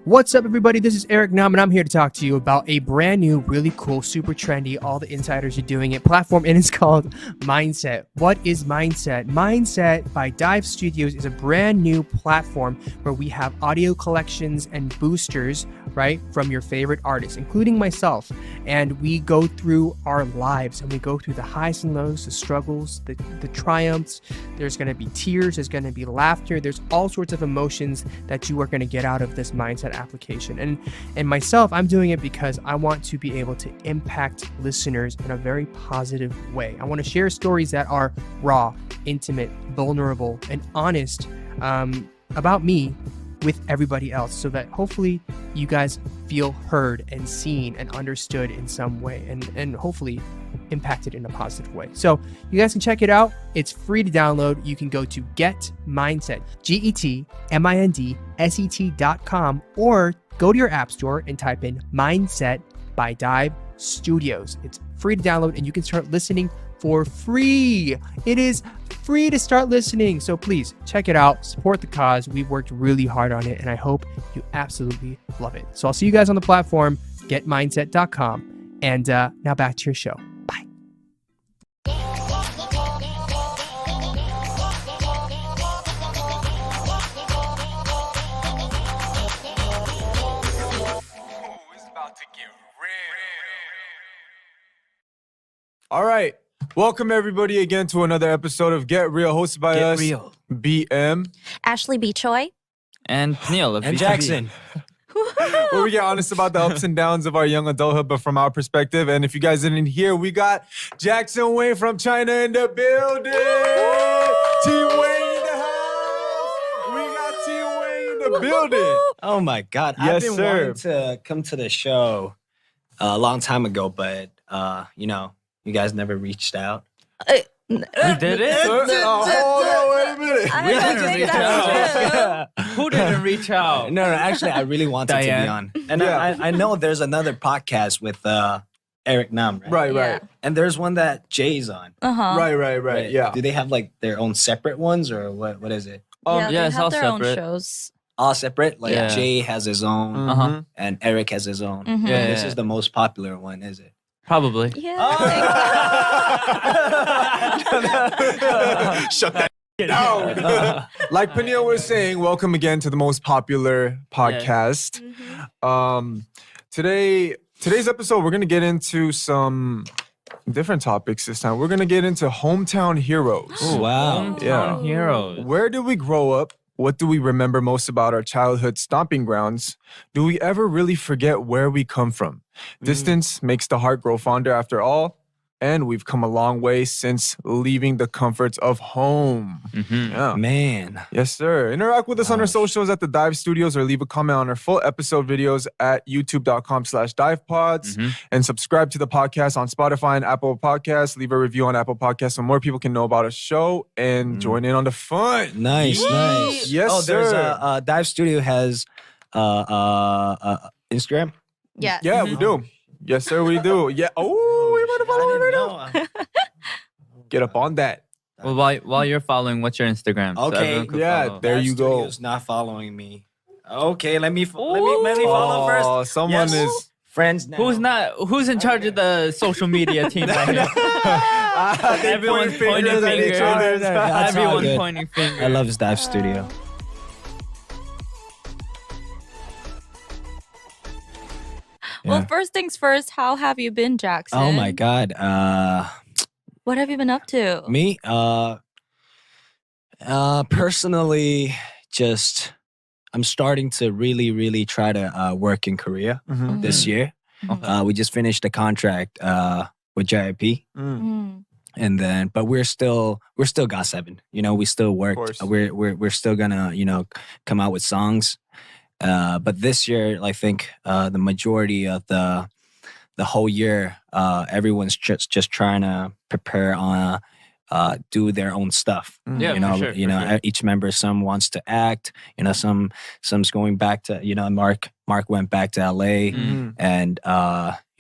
What's up, everybody? This is Eric Nam, and I'm here to talk to you about a brand new, really cool, super trendy, all the insiders are doing it platform, and it's called Mindset. What is Mindset? Mindset by Dive Studios is a brand new platform where we have audio collections and boosters, right, from your favorite artists, including myself. And we go through our lives, and we go through the highs and lows, the struggles, the triumphs. There's going to be tears, there's going to be laughter, there's all sorts of emotions that you are going to get out of this Mindset application. And myself, I'm doing it because I want to be able to impact listeners in a very positive way. I want to share stories that are raw, intimate, vulnerable, and honest about me with everybody else, so that hopefully you guys feel heard and seen and understood in some way, and hopefully impacted in a positive way. So you guys can check it out. It's free to download. You can go to Get Mindset, GetMindset.com, or go to your app store and type in Mindset by Dive Studios. It's free to download, and you can start listening for free. It is free to start listening. So please check it out. Support the cause. We've worked really hard on it, and I hope you absolutely love it. So I'll see you guys on the platform, getmindset.com. And now back to your show. Bye. All right. Welcome everybody again to another episode of Get Real, hosted by us, BM, Ashley B. Choi, and Neil, and Jackson. Where we get honest about the ups and downs of our young adulthood, but from our perspective. And if you guys didn't hear, we got Jackson Wayne from China in the building. T Wayne in the house. We got T Wayne in the building. Oh my God. Yes, I've been wanting to come to the show a long time ago, but you guys never reached out. We did it? Hold on, wait a minute. We didn't reach out. Who didn't reach out? No, actually, I really wanted to be on. And I know there's another podcast with Eric Nam, right? Right. And there's one that Jay's on. Right. Yeah. Do they have like their own separate ones, or what is it? Yeah, yeah, they it's have all their own separate. shows. All separate? Like Yeah. Jay has his own, Uh-huh. and Eric has his own. Mhm. Yeah. This is the most popular one, is it? Probably. Yeah. Shut that down. Like Peniel was saying, welcome again to the most popular podcast. Today's episode, we're gonna get into some different topics this time. We're gonna get into hometown heroes. Oh, wow. Hometown heroes. Where did we grow up? What do we remember most about our childhood stomping grounds? Do we ever really forget where we come from? Distance makes the heart grow fonder after all. And we've come a long way since leaving the comforts of home. Yeah. Man. Yes, sir. Interact with us on our socials at the Dive Studios, or leave a comment on our full episode videos at youtube.com/divepods. And subscribe to the podcast on Spotify and Apple Podcasts. Leave a review on Apple Podcasts so more people can know about our show and join in on the fun. Nice. Yes, there's sir. Dive Studio has Instagram. Yeah. Yeah, we do. Yes, sir, we do. Yeah. Oh, we might have followed right now. Get up on that. Well, while you're following, what's your Instagram? So Okay. everyone can Yeah, follow. there you go. Studio's not following me. Okay, let me follow first. Oh, someone Yes. is. Friends now. Who's in charge of the social media team right here? Everyone's pointing fingers at each fingers. other. That's all Everyone's good. pointing fingers. I love Dive Studio. Well, first things first, how have you been, Jackson? Oh my God. What have you been up to? Me? Personally, just I'm starting to really try to work in Korea this year. We just finished a contract with JIP. And then, but we're still got 7. We still work. We're still gonna, come out with songs. But this year, I think the majority of the whole year, everyone's just trying to prepare on do their own stuff. Yeah, for sure. Each member, some wants to act. Some's going back to. Mark went back to LA, and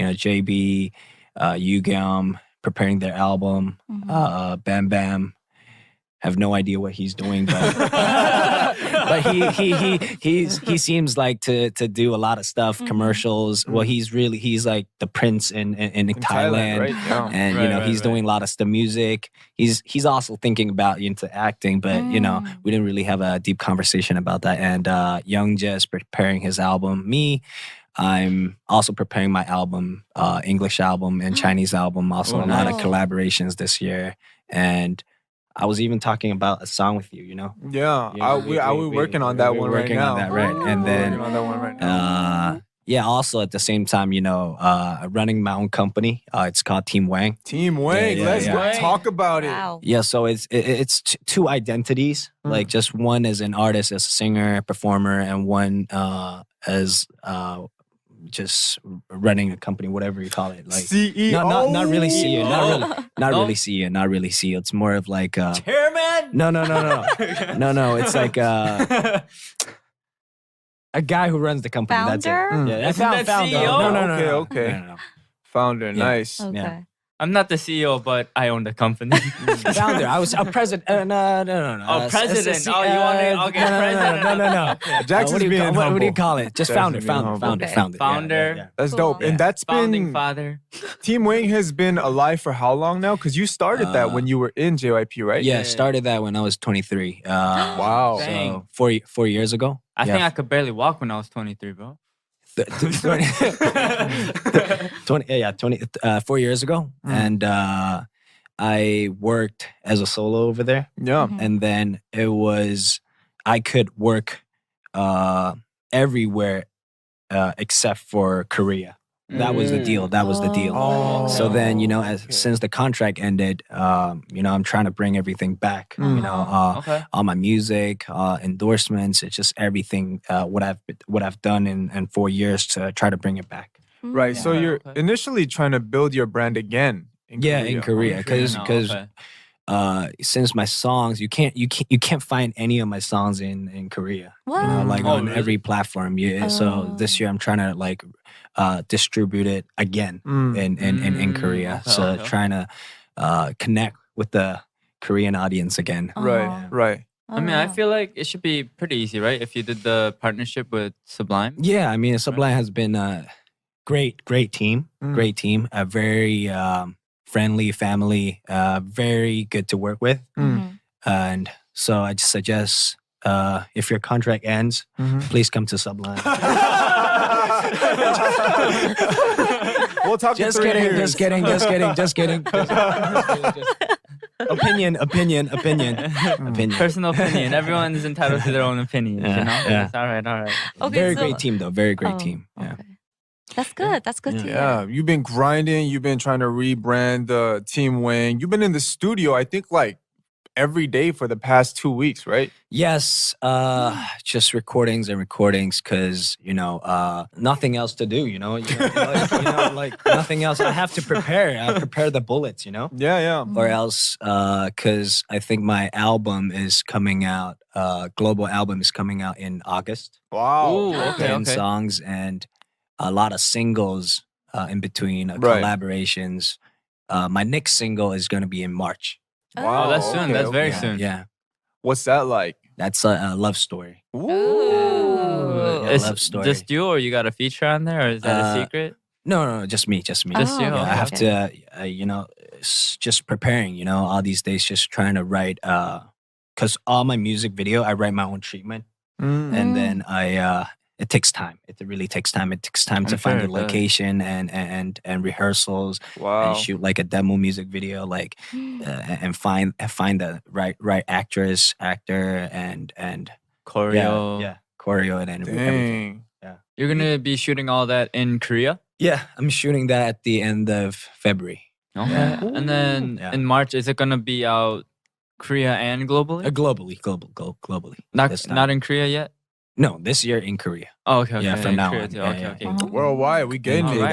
JB, Yugam preparing their album. Bam Bam. Have no idea what he's doing, but but he seems like to do a lot of stuff, commercials. Well, he's like the prince in Thailand, right? Yeah. and you know he's doing a lot of stuff, music. He's also thinking about into acting, but you know we didn't really have a deep conversation about that. And Young just preparing his album. Me, I'm also preparing my album, English album and Chinese album. Also, a lot of collaborations this year. And I was even talking about a song with you, you know? Yeah, we're working on that one right now. Working on that, right? And then, working on that one right now. yeah, also at the same time, you know, running my own company. It's called Team Wang. Team Wang, let's go talk about it. Wow. Yeah, so it's two identities. Like just one as an artist, as a singer, performer, and one as just running a company, whatever you call it. Like CEO. Not really CEO. Not really CEO. Not really CEO. It's more of like Chairman? No. No. It's like a guy who runs the company. Founder? That's it. Yeah, Isn't that founder. CEO? No. Okay. No. Founder, Yeah. nice. Okay. Yeah. I'm not the CEO, but I own the company. Founder. I was a president. No. Oh, president. Oh, you want to? Okay, president. No. Jackson's being humble. What do you call it? Just founder. Jackson's being humble. Okay. Founder. Founder. Yeah. That's Cool. dope. And that's Founding been father. Team Wang has been alive for how long now? Because you started that when you were in JYP, right? Yeah, started that when I was 23. Wow. Dang. So 4 years ago. I think I could barely walk when I was 23, bro. 4 years ago. And I worked as a solo over there. Yeah. And then I could work everywhere except for Korea. That was the deal. Oh. So then, you know, since the contract ended, you know, I'm trying to bring everything back. You know, Okay. all my music, endorsements. It's just everything. What I've done in 4 years to try to bring it back. Right. So you're initially trying to build your brand again. In Korea, because since my songs, you can't find any of my songs in Korea. What? You know, like Oh, on really? every platform. Yeah. So this year I'm trying to like distribute it again in Korea. Okay, So okay. trying to connect with the Korean audience again. Right. I mean, I feel like it should be pretty easy, right? If you did the partnership with Sublime. Yeah, I mean, Sublime has been a great team. Great team. A very friendly family. Very good to work with. And so I just suggest if your contract ends, please come to Sublime. We'll talk Just in 3 kidding, years. just kidding. Opinion. Personal opinion. Everyone is entitled to their own opinion. Yeah, You know? yeah. It's all right. Okay, Very so- great team though. Very great Oh, team. Yeah. okay. That's good. That's good to hear. Yeah, you've been grinding. You've been trying to rebrand the Team Wang. You've been in the studio, I think, like every day for the past 2 weeks, right? Yes, just recordings because you know nothing else to do. You know, like nothing else. I have to prepare. I prepare the bullets. You know, Yeah. or else because I think my album is coming out. Global album is coming out in August. Wow. Ooh, okay. 10 songs and a lot of singles in between Right. collaborations. My next single is going to be in March. Wow. Oh, that's soon. okay, That's very okay. soon. Yeah, What's that like? that's a love story. Ooh. Yeah, It's love story. just you, or you got a feature on there, or is that a secret? No, just me. Just you. Oh, Yeah, I have okay. to, you know, just preparing, you know, all these days, just trying to write, because all my music video, I write my own treatment. And then it takes time. It really takes time. It takes time to I'm find sure the it does. location and rehearsals Wow. and shoot like a demo music video, like, and find the right actress, actor, and Choreo. yeah, choreo and everything. Dang. You're gonna be shooting all that in Korea. Yeah, I'm shooting that at the end of February. Okay. Yeah. And then Yeah. in March, is it gonna be out Korea and globally? Globally. This time. Not in Korea yet. No, this year in Korea. Oh, okay. Yeah, okay, from in now Korea on. too. Yeah, Okay, yeah, okay. yeah. Cool. Worldwide, we getting All it. right,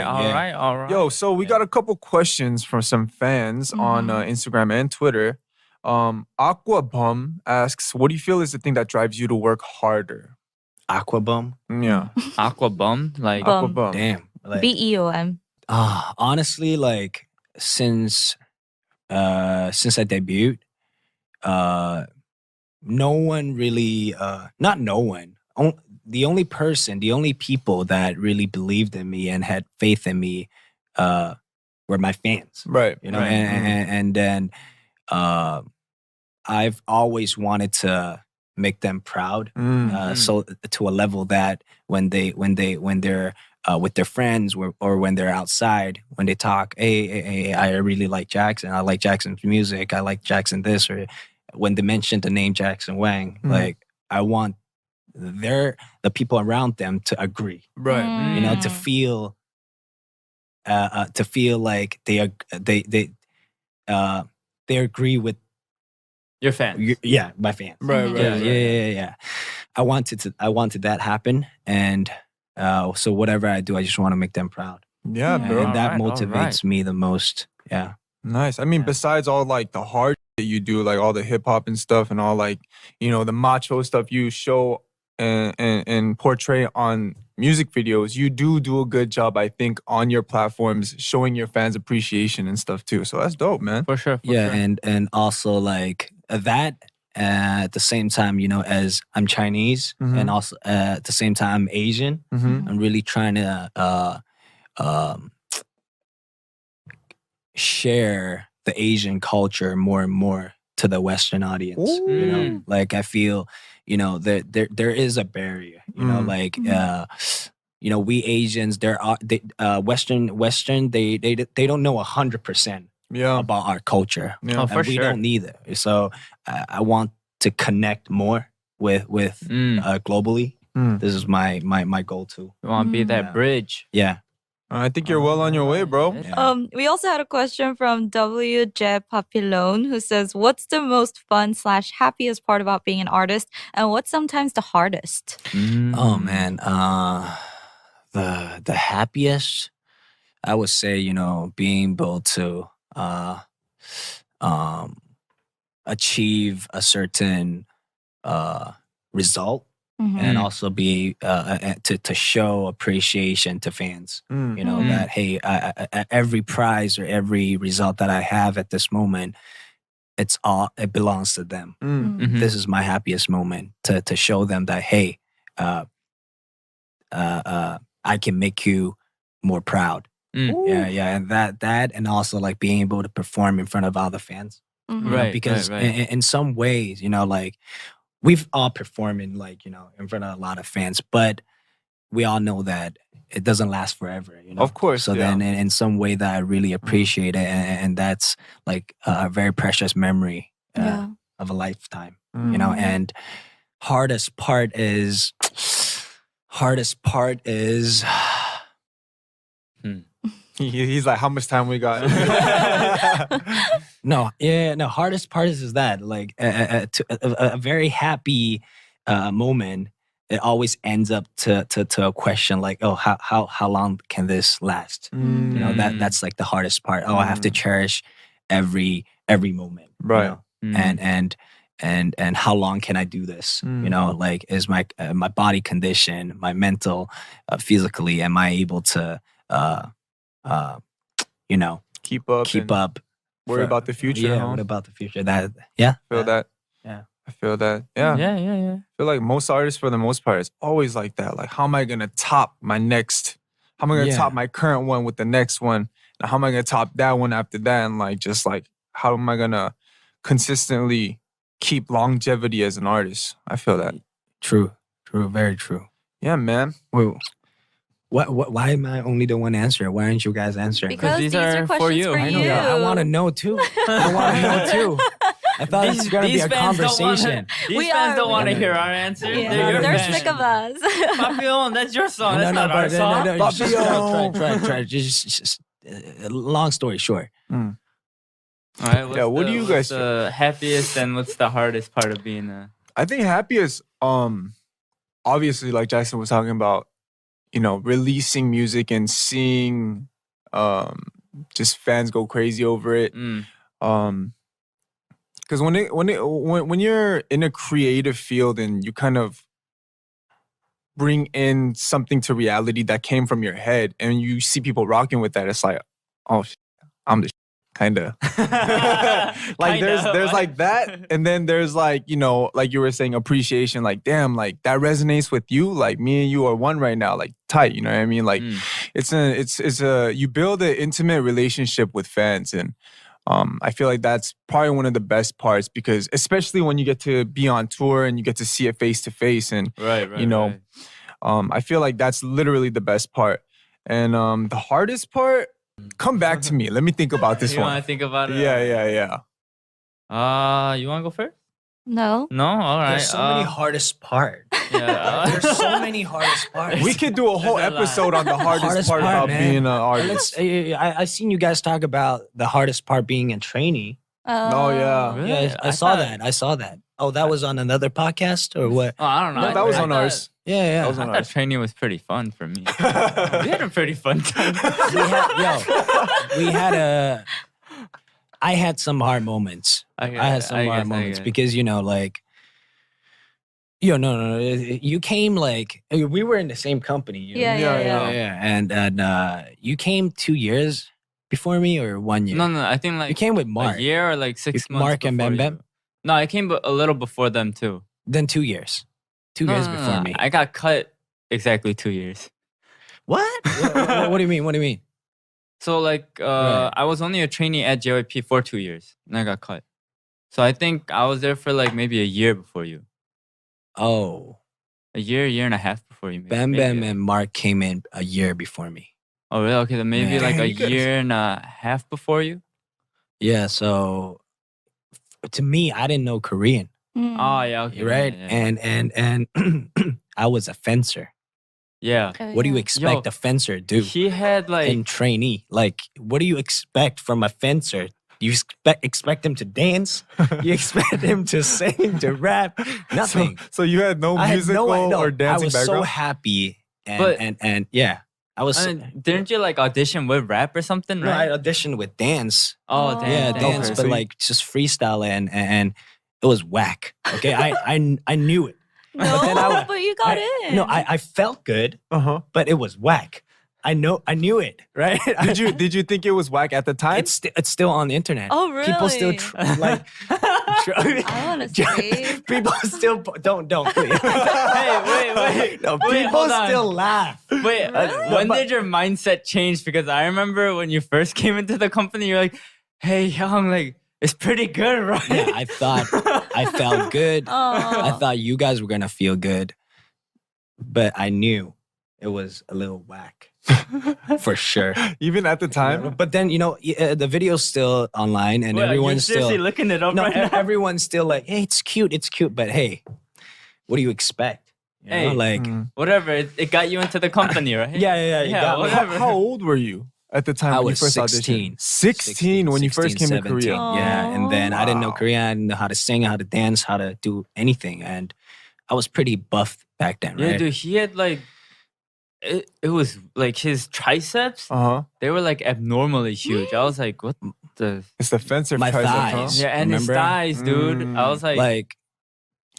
Yeah. all right. Yo, so we got a couple questions from some fans on Instagram and Twitter. Aqua Bum asks, what do you feel is the thing that drives you to work harder? Aquabum. Yeah. Aqua bum, like Bum. Aqua Bum. Damn. Like, BEOM. honestly, like since I debuted, no one really, not no one. The only people that really believed in me and had faith in me, were my fans. Right. You know, right. and then I've always wanted to make them proud. So to a level that when they're with their friends or when they're outside, when they talk, hey, I really like Jackson. I like Jackson's music. I like Jackson this, or when they mention the name Jackson Wang, like I want the people around them to agree. Right. You know, to feel like they agree with Your fans. my fans. Right. Right. Yeah. I wanted that happen, and so whatever I do, I just want to make them proud. Yeah, And bro. that Alright, motivates alright. me the most. Yeah. Nice. I mean, Yeah. besides all like the hard that you do, like all the hip hop and stuff, and all like the macho stuff you show and portray on music videos, you do a good job, I think, on your platforms showing your fans appreciation and stuff too. So that's dope, man. For sure. Yeah, and also like that at the same time, as I'm Chinese and also at the same time I'm Asian, I'm really trying to share the Asian culture more and more to the Western audience. Like I feel, there is a barrier. Like we Asians, Western, they don't know 100% Yeah. about our culture. Yeah. Oh, for And we sure. don't neither. So I want to connect more with globally. This is my goal too. You want to be that Yeah. bridge. Yeah. I think you're well on your way, bro. Yeah. We also had a question from WJ Papillon who says, "What's the most fun / happiest part about being an artist, and what's sometimes the hardest?" Oh man, the happiest, I would say, being able to achieve a certain result, and also be to show appreciation to fans. That hey, every prize or every result that I have at this moment, it belongs to them. This is my happiest moment to show them that hey, I can make you more proud. Yeah, and that and also like being able to perform in front of other fans. Right. Because right. in some ways, like we've all performed in in front of a lot of fans, but we all know that it doesn't last forever. Of course. So then in some way that I really appreciate it, and that's like a very precious memory of a lifetime. And hardest part is He's like, how much time we got? Hardest part is that like a very happy moment. It always ends up to a question like, oh, how long can this last? That's like the hardest part. Oh, I have to cherish every moment, Right. And how long can I do this? Like is my body condition, my mental, physically, am I able to Keep up. keep and up? Worry about the future. Yeah, huh? what about the future? Feel that. Yeah. I feel that. Yeah. Yeah. I feel like most artists, for the most part, it's always like that. Like, how am I gonna top my next? How am I gonna Yeah. top my current one with the next one? And how am I gonna top that one after that? And like, just like, how am I gonna consistently keep longevity as an artist? I feel that. True, very true. Yeah, man. Wait, why am I only the one answering? Why aren't you guys answering? Because these these are are for questions you. for I you. know, I want to know too. I thought it was gonna be a conversation. We fans are- don't want to we- hear our answers. Yeah, They're your they're fans. sick of us. Papillon, that's your song. That's not our but song. try. Just long story short. All right, Yeah, what do you guys what's the happiest and what's the hardest part of being a... I think happiest, obviously, like Jackson was talking about, releasing music and seeing just fans go crazy over it. Because when you're in a creative field and you kind of bring in something to reality that came from your head and you see people rocking with that, it's like, oh, I'm the Kinda. Like there's like that, and then there's like, you know, like you were saying, appreciation. Like, damn, like that resonates with you. Like me and you are one right now. Like tight. You know what I mean? Like it's a you build an intimate relationship with fans, and I feel like that's probably one of the best parts, because especially when you get to be on tour and you get to see it face to face, and right, you know, I feel like that's literally the best part. And the hardest part, come back to me. Let me think about this You one. want to think about it? Yeah. You want to go first? No. No? All right. There's so many hardest part. Yeah. There's so many hardest parts. We could do a whole There's a lot. episode on the hardest part about man. being an artist. I seen you guys talk about the hardest part being a trainee. Oh, yeah. Really? Yeah, I saw that. Oh, that was on another podcast or what? Oh, I don't know. No, that was I on thought- ours. Yeah. That was I on thought ours. training was pretty fun for me. We had a pretty fun time. I had some hard moments. I had some hard moments because, you know, like, no. You came like, we were in the same company. You know? Yeah. And you came 2 years before me or 1 year? No, I think like You came with Mark. a year or like 6 months. Mark and before Bam Bam? you. No, I came a little before them too. Then 2 years. 2 No, years no, before no, me. I got cut exactly 2 years. What? What do you mean? What do you mean? So like Right. I was only a trainee at JYP for 2 years and I got cut. So I think I was there for like maybe a year before you. Oh, A year and a half before you. Maybe, Bam Bam maybe. and Mark came in a year before me. Oh really? Okay, then maybe Yeah. like a You guys- year and a half before you. Yeah, so to me, I didn't know Korean, Mm. Oh yeah, okay. right? Yeah. And I was a fencer. Yeah. Oh, What do you yeah. expect Yo, a fencer to do He had like in trainee? Like, what do you expect from a fencer? You expect him to dance? You expect him to sing, to rap? Nothing. So you had no I had musical or dancing I was background? so happy, But- and yeah, I was. didn't you like audition with rap or something, No, I right? auditioned with dance. Oh, Oh. damn. Yeah, Okay, dance, so but you- like just freestyle and it was whack. Okay, I knew it. No, then I- but you got in. No, I felt good, Uh-huh. but it was whack. I knew it, right? Did you think it was whack at the time? It's still on the internet. Oh, People still really? like. I want to see. People still don't please. Hey, wait. No, Wait, people hold on. still laugh. Wait, when but- did your mindset change? Because I remember when you first came into the company, you're like, "Hey, Young, like it's pretty good, right?" Yeah, I thought I felt good. I Oh. thought you guys were gonna feel good, but I knew it was a little whack for sure. Even at the time? But then the video's still online, and Wait, everyone's you're seriously still looking it up no, right now. everyone's still like, hey, it's cute. But hey, what do you expect? You know, Hey. like Mm. Whatever, it got you into the company, right? yeah, you got me. whatever. How old were you at the time I when you was first 16. auditioned? 16 when you first came to 17. Korea. Yeah, and then I didn't know Wow. Korean. I didn't know how to sing, how to dance, how to do anything, and I was pretty buff back then, Yeah, right? dude, he had like it was like his triceps, Uh-huh. they were like abnormally huge. I was like, what the It's the fencer My tricep, huh? thighs. yeah, and Remember? his thighs, dude. I Mm. was like, Like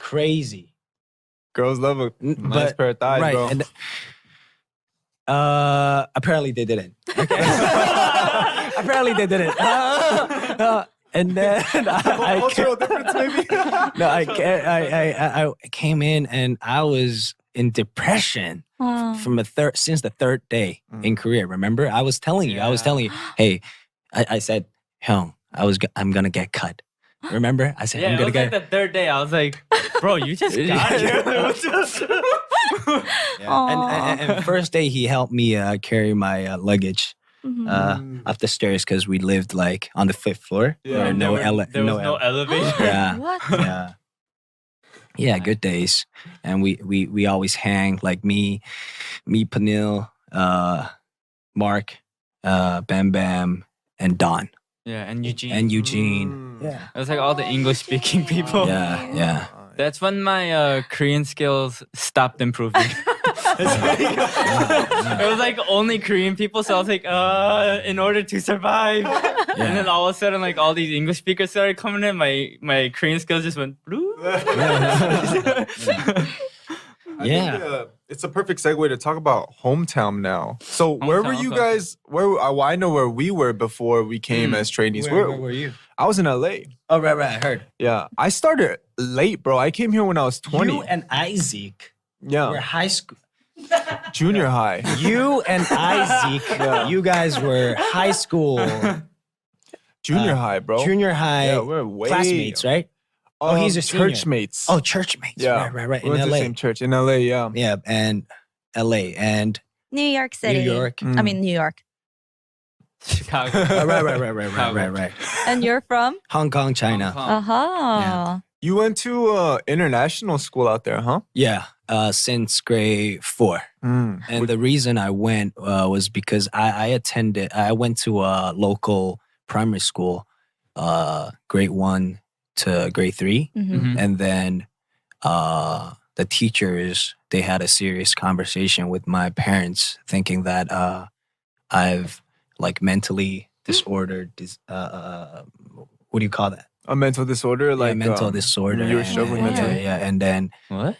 crazy. Girls love a nice But- pair of thighs, right. bro. And apparently they didn't. Okay. Apparently they didn't. And then I Cultural difference, maybe? no, I came in and I was in depression Oh. from since the third day in Korea. Remember, I was telling you, hey, I said, Hyung, I'm gonna get cut. Remember, I said yeah, I'm it gonna was get. like the third day. I was like, bro, you just got here. And first day he helped me carry my luggage Mhm. up the stairs because we lived like on the 5th floor. Yeah. There, there was no ele- elevator. Yeah. What? Yeah, good days, and we always hang like me, Panil, Mark, Bam Bam, and Don Yeah, and Eugene. and Eugene. Mm. Yeah, it was like all the English speaking people. yeah. That's when my Korean skills stopped improving. It was like only Korean people, so I was like, in order to survive. And then all of a sudden, like all these English speakers started coming in, my Korean skills just went. Bloop. I Yeah. think, it's a perfect segue to talk about hometown now. So where were Hometown, you okay. guys? I know where we were before we came as trainees. Where were you? I was in LA. Oh, right. I heard. Yeah, I started late, bro. I came here when I was 20. You and Isaac Yeah, were high school. junior high. You and Isaac, you guys were high school, Junior high, bro. junior high Yeah, we're way classmates, right? Oh, he's a senior. church mates. Oh, church mates. yeah, Right. We In went to the LA. same church in LA. Yeah. Yeah, and LA and New York City. New York. I mean, New York. Chicago. Right. And you're from? Hong Kong, China. Uh-huh. You went to international school out there, huh? Yeah, since grade 4. And the reason I went was because I went to a local primary school, grade 1 to grade 3. Mhm. And then the teachers, they had a serious conversation with my parents thinking that I've like mentally disordered, what do you call that? A mental disorder, like mental disorder. You were struggling Yeah. mentally. Yeah, and then What?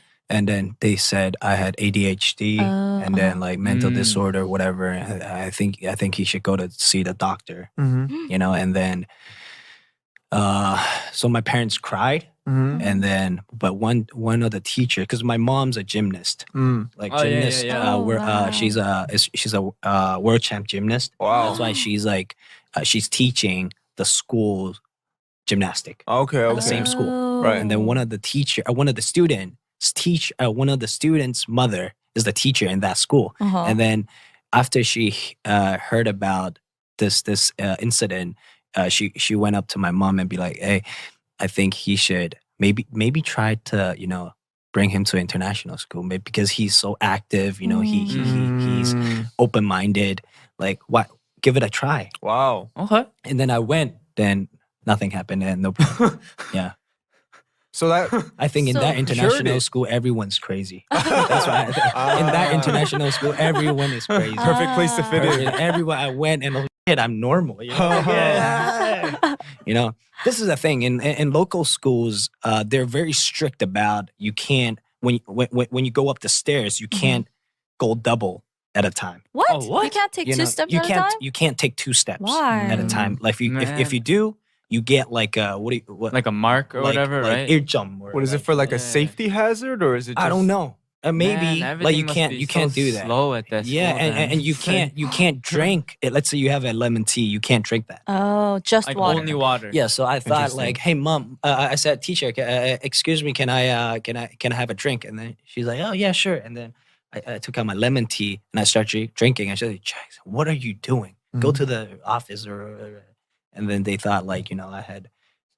they said I had ADHD and then like mental disorder, whatever. I think he should go to see the doctor, Mm-hmm. you know. And then, so my parents cried, Mm-hmm. and then but one of the teacher, because my mom's a gymnast, like Oh, yeah, gymnast. yeah. Oh, wow. She's a world champ gymnast. Wow. That's why she's like she's teaching the school gymnastic. Okay. the Okay. same school. Oh. Right. And then one of the students' mother is the teacher in that school. Uh-huh. And then after she heard about this incident, she went up to my mom and be like, "Hey, I think he should maybe try to bring him to international school, maybe because he's so active. He's open minded. Like, what? Give it a try." Wow. Okay. And then I went. Then nothing happened, and no problem. Yeah. So that I think in So- that international Cured it. school, everyone's crazy. That's why in that international school, everyone is crazy. perfect place to fit in. Everywhere I went, and I'm normal. This is the thing in local schools. They're very strict about you can't when you go up the stairs, you can't go double at a time. What? Oh, what? You can't take You two know, steps you at can't a time? you can't take 2 steps Why? at a time. Like if Man. you do, you get like what Like a mark or whatever, right? Ear jump. Or What is it for? Like a Yeah. safety hazard, or is it? Just, I don't know. Maybe Man, like you everything must can't be you can't so do that. Slow at that. Yeah, school, then. and you can't drink it. Let's say you have a lemon tea, you can't drink that. Oh, just like water. only water. Yeah, so I thought Interesting. like, hey mom, I said, teacher, excuse me, can I have a drink? And then she's like, oh yeah, sure. And then I took out my lemon tea and I started drinking. I said, Jackson, what are you doing? Go to the office and then they thought like I had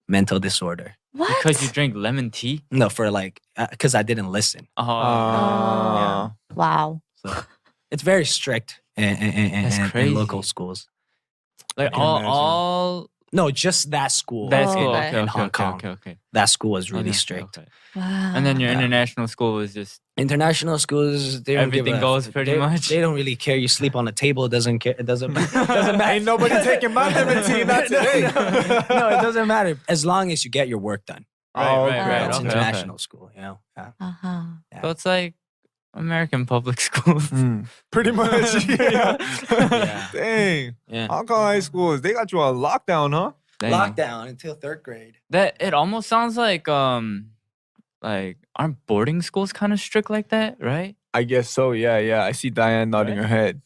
mental disorder. What? Because you drink lemon tea. No, for like because I didn't listen. Oh, Ah. Wow. So it's very strict That's in local crazy. schools. like can all imagine. all No, just that school. that Oh, school. okay. Okay, in Hong Kong. Okay. That school was really Okay, strict. okay. Wow. And then your Yeah. international school was just International schools, they don't give Everything a- goes pretty they- much. They don't really care. You sleep on the table. It doesn't care. It doesn't matter. Ain't nobody taking my lemon tea, not today. No, it doesn't matter as long as you get your work done. right, Oh, right, okay. right. It's Okay, international school. Yeah. Uh-huh. So it's like American public schools. Pretty much. Yeah. Yeah. Dang. Yeah. Hong Kong high schools, they got you on lockdown, huh? Dang. Lockdown until 3rd grade. That it almost sounds like aren't boarding schools kind of strict like that, right? I guess so. Yeah. I see Diane nodding her head.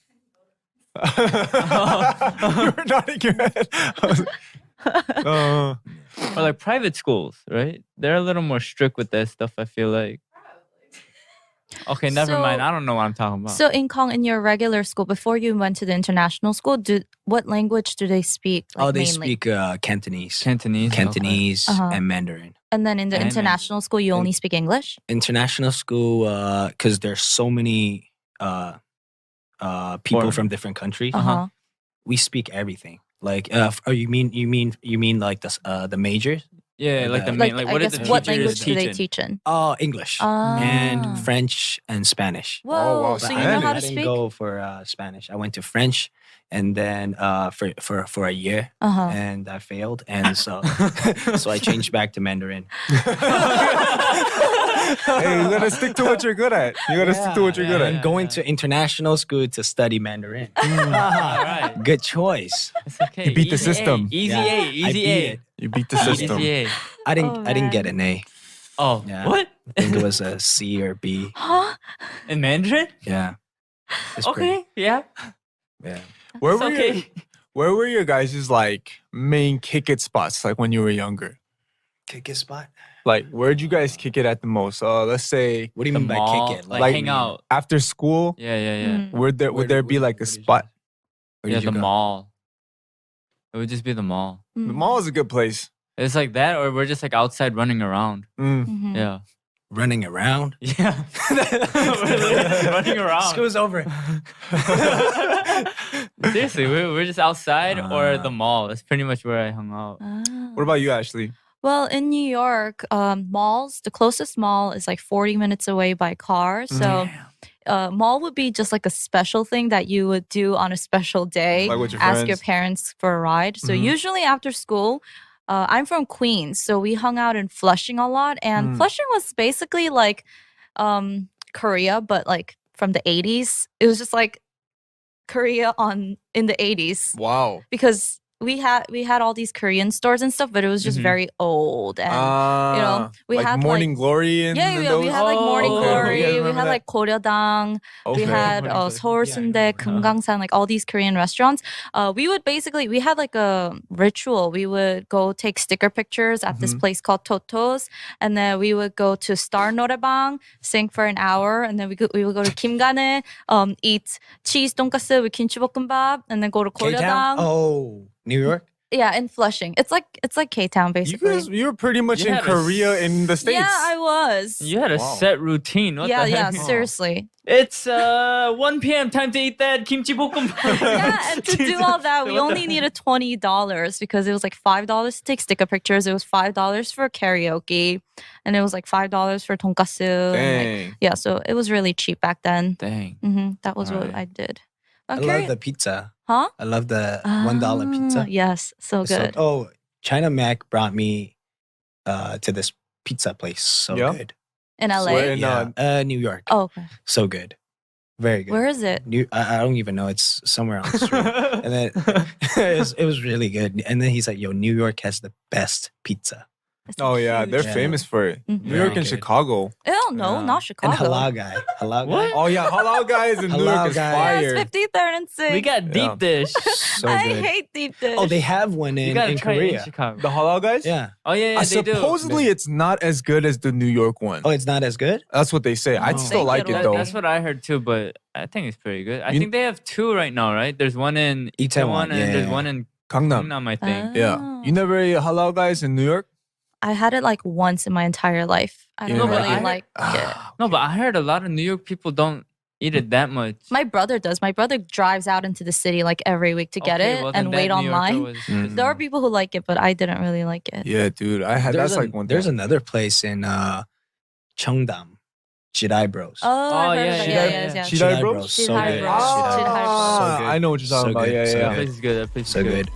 You were nodding your head. I was like, Or like private schools, right? They're a little more strict with that stuff, I feel like. Okay, never So- mind. I don't know what I'm talking about. So in Kong, in your regular school, before you went to the international school, what language do they speak? Like, They mainly? speak Cantonese, Cantonese. Cantonese, Uh-huh. and Mandarin. And then in the And international school, you only speak English? International school, because there's so many people Foreign. from different countries. Uh-huh. We speak everything. Like, oh, you mean like the majors? Yeah, like the Like, main, like I what guess are the what teachers language do they teaching? teach in? Oh, English Ah. and French and Spanish. Whoa, Oh, wow, so But you know how I to didn't speak? go for Spanish. I went to French, and then for a year, Uh-huh. and I failed, and so so I changed back to Mandarin. Hey, you gotta stick to what you're good at. You gotta stick to what you're good yeah, at. And going to international school to study Mandarin. All right. Good choice. It's okay. You beat the Easy system. A. Easy Yeah, A. I Easy beat A. it. You beat the Easy system. A. I didn't get man. an A. Oh, Yeah. what? I think it was a C or B. Huh? In Mandarin? Yeah. It's pretty- Okay. Yeah. Yeah. Where It's were okay. your, where were your guys' like main kick it spots like when you were younger? Kick it spot. Like where'd you guys kick it at the most? Let's say What do you The mean by mall, kick it? like hang out. after school. Yeah, yeah, yeah. Mm. Would Where there did- be where- like a where did you spot? go? Where Yeah, did you the go? mall. It would just be the mall. The mall is a good place. It's like that, or we're just like outside running around. Mm. Mhm. Yeah. Running around. Yeah. We're literally running around. School's over. Seriously, we're just outside or Ah. the mall. That's pretty much where I hung out. Ah. What about you, Ashley? Well, in New York, malls, the closest mall is like 40 minutes away by car. So, mall would be just like a special thing that you would do on a special day. Like with your Ask your friends? parents for a ride. So, Mhm. usually after school, I'm from Queens. So, we hung out in Flushing a lot. And Mm. Flushing was basically like Korea, but like from the 80s. It was just like Korea in the 80s Wow. because we had all these Korean stores and stuff, but it was just Mhm. very old and we like had Morning Glory and yeah, we those? had like Morning Oh, Glory, yeah, I we remember had that. like Goryeo-dang, we Okay. had Morning Glory. Seoul Yeah, I Sundae, remember. Kumgangsan, like all these Korean restaurants. We would basically we had like a ritual. We would go take sticker pictures at this Mhm. place called Toto's, and then we would go to Star Noraebang, sing for an hour, and then we would go to Kimgane, eat cheese donkasu with kimchi bokkeumbap, and then go to K-Town? Goryeo-dang. Oh, New York? Yeah, in Flushing. It's like K-Town You basically. guys, you were pretty much You in had a Korea in the States. Yeah, I was. You had a Wow. set routine. What yeah, the yeah, heck? seriously. It's 1 p.m. Time to eat that kimchi bokkeumbap. Yeah, and to do all that, we What the only needed $20 because it was like $5 to take sticker pictures. It was $5 for karaoke, and it was like $5 for tonkatsu. and, like, Dang. yeah, so it was really cheap back then. Dang. That was what Alright. I did. I I'm love curious- the pizza. huh? I love the $1 Ah, pizza. Yes, so It's so- good. oh, China Mac brought me to this pizza place. So Yeah? good. In LA. Where in, Yeah. New York. Oh, okay. So good. Very good. Where is it? I don't even know. It's somewhere on the street. And then it was really good. And then he's like, yo, New York has the best pizza. It's Oh yeah, they're huge. famous for it. Mhm. New York Very and good. Chicago. Oh no, Yeah. not Chicago. And halal guy. Halal guy. What? Oh yeah, halal guys in New Halal York is guy. fire. Yes, 53rd and 6th. We got deep Yeah. dish. So I good. hate deep dish. Oh, they have one You in gotta try it in Korea. Chicago. The halal guys? Yeah. Oh yeah, yeah, they do. supposedly it's not as good as the New York one. Oh, it's not as good? That's what they say. I'd Oh. still Think like it'll it be. though. That's what I heard too, but I think it's pretty good. I You- think they have two right now, right? There's one in Itaewon, Itaewon and yeah, there's yeah. one in Gangnam. Gangnam, I think. Yeah. Oh. You never ate halal guys in New York? I had it like once in my entire life. I You don't know, but really I- like it. No, but I heard a lot of New York people don't eat it that much. My brother does. My brother drives out into the city like every week to get Okay, it well, then and that wait New Yorker online. was- Mm. There are people who like it, but I didn't really like it. Yeah, dude. I had that's like one There's thing. another place in Cheongdam, Jidai Bros. Oh, I've heard yeah, of that. yeah, Yeah, yeah. yes, yes. Jidai Bros? So Jidai good. Bros. Jidai Jidai Bros. So Ah, good. I know what you're talking So about. good, Yeah, so That yeah. place is good. That place is So good.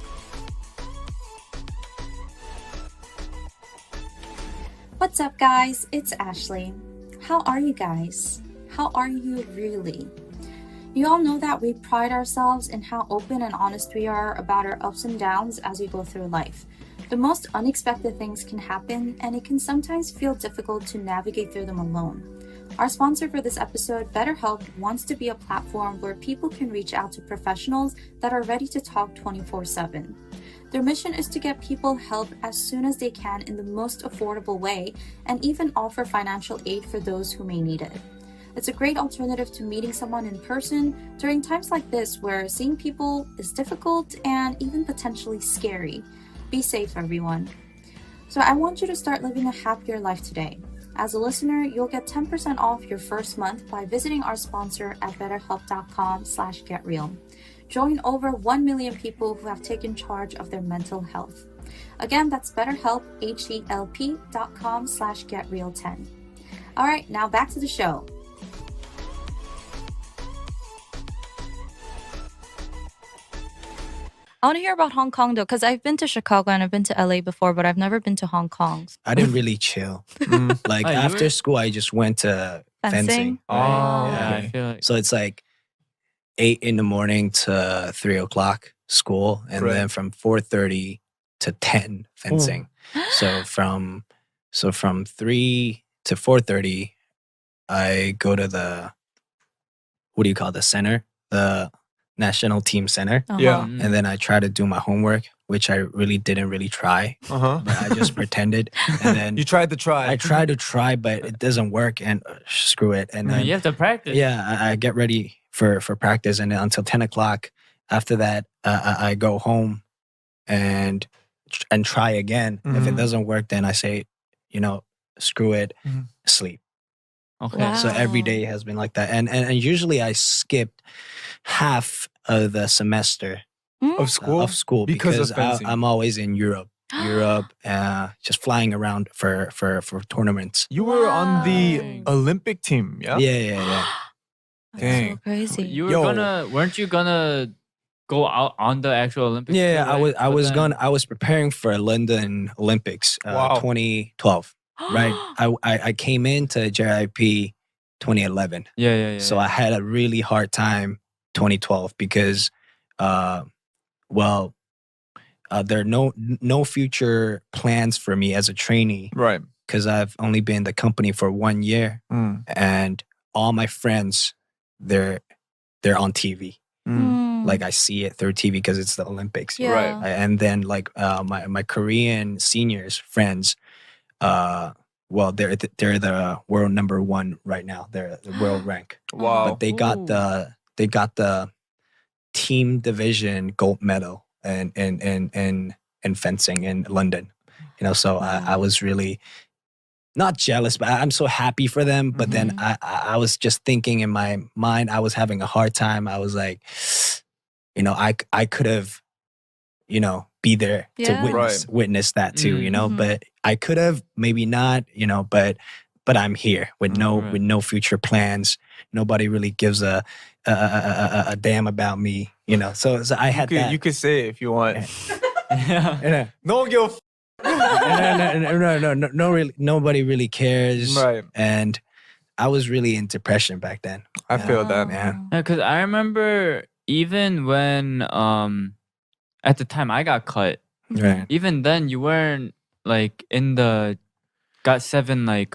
What's up, guys? It's Ashley. How are you guys? How are you really? You all know that we pride ourselves in how open and honest we are about our ups and downs as we go through life. The most unexpected things can happen, and it can sometimes feel difficult to navigate through them alone. Our sponsor for this episode, BetterHelp, wants to be a platform where people can reach out to professionals that are ready to talk 24/7. Their mission is to get people help as soon as they can in the most affordable way and even offer financial aid for those who may need it. It's a great alternative to meeting someone in person during times like this where seeing people is difficult and even potentially scary. Be safe, everyone. So I want you to start living a happier life today. As a listener, you'll get 10% off your first month by visiting our sponsor at betterhelp.com/getreal. Join over 1 million people who have taken charge of their mental health. Again, that's BetterHelp, HELP.com/getreal10. All right, now back to the show. I want to hear about Hong Kong though, because I've been to Chicago and I've been to LA before, but I've never been to Hong Kong. I didn't really chill. Like Oh, you after were- school, I just went to fencing. Oh, Yeah, okay. I feel like So it's like 8 in the morning to 3 o'clock school, and Right. then from 4:30 to 10 fencing. So from 3 to 4:30, I go to the the center, the national team center, Yeah. Uh-huh. and then I try to do my homework, which I really didn't really try, Uh-huh. but I just pretended, and then You tried to try. I try to try, but it doesn't work, and screw it, and then you have to practice. yeah, I get ready for practice, and then until 10 o'clock. After that, I go home and try again. If it Mhm. doesn't work, then I say, screw it, Mhm. sleep. Okay. Wow. So every day has been like that, and usually I skipped half of the semester Of school? of school Because of because fencing. I'm always in Europe, just flying around for tournaments. You were on the Wow. Olympic team, yeah? Yeah. That's Dang. so crazy. You were Yo. weren't you gonna go out on the actual Olympics? Yeah, too, I was right? But then- I was preparing for London Olympics, Wow. 2012. Right, I came into JIP 2011, Yeah. so I had a really hard time 2012 because, there are no future plans for me as a trainee Right. because I've only been in the company for 1 year, Mm. and all my friends they're on TV. Mm. Like I see it through TV because it's the Olympics. Yeah. Right. And then like my Korean seniors friends, they're the world number 1 right now. They're the world rank, Wow. but they got Ooh. the team division gold medal in fencing in London. So I Wow. was really not jealous, but I'm so happy for them. But then Mhm. I was just thinking in my mind, I was having a hard time. I was like, I could have, be there to Yeah. witness that too, Mhm. but I could have, maybe not, but I'm here with Right. no future plans. Nobody really gives a damn about me, So I had that. You could say it if you want. Yeah. No one give a f- No, really, nobody really cares. Right. And I was really in depression back then. I Yeah. feel that. Yeah. Yeah, because I remember even when at the time I got cut, Right. even then you weren't like in the got 7 like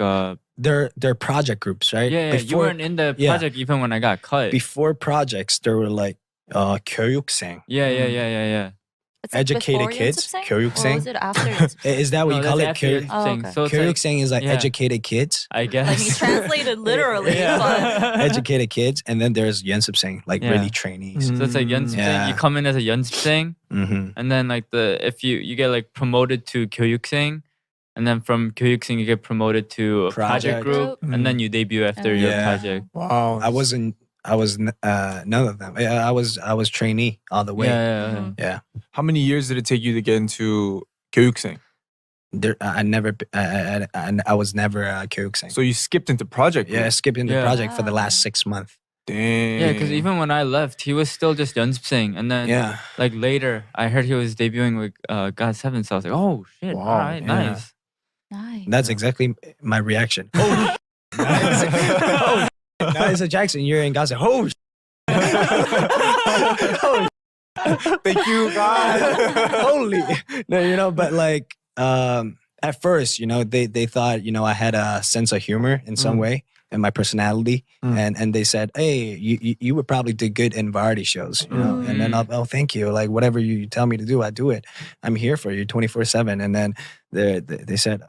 They're project groups, right? yeah, you weren't in the yeah. project even when I got cut. Before projects, there were like 교육생. Yeah. It's like Educated before kids, 연습생? Or 교육생. was it after 연습생? Is that what No, you call that's it? after 교육, Oh, thing. okay. So it's like, 교육생 is like yeah. educated kids. I guess. Like he translated literally, but Educated kids, and then there's 연습생, like Yeah. really trainees. So it's like 연습생. Yeah. You come in as a 연습생, Mm-hmm. and then like if you get like promoted to 교육생, and then from 교육생 you get promoted to a project Project. group, and then you debut after your Yeah. project. Wow. I was none of them. Yeah, I was trainee all the way. Yeah. Yeah. How many years did it take you to get into 교육생? There, I was never a 교육생. So you skipped into project. Yeah, I group. skipped into Yeah. project for the Wow. last 6 months. Dang. Yeah, because even when I left, he was still just 연습생, and then Yeah. like later, I heard he was debuting with God7, so I was like, oh shit, Wow, all right, yeah. nice. nice. That's exactly my reaction. Oh, oh, nice, Jackson, you're in Gaza. Oh, oh, Thank you, God. holy. No, but like at first, they thought, I had a sense of humor in some way and my personality. And they said, hey, you would probably do good in variety shows, and then oh, thank you. Like whatever you tell me to do, I do it. I'm here for you 24/7. And then they said,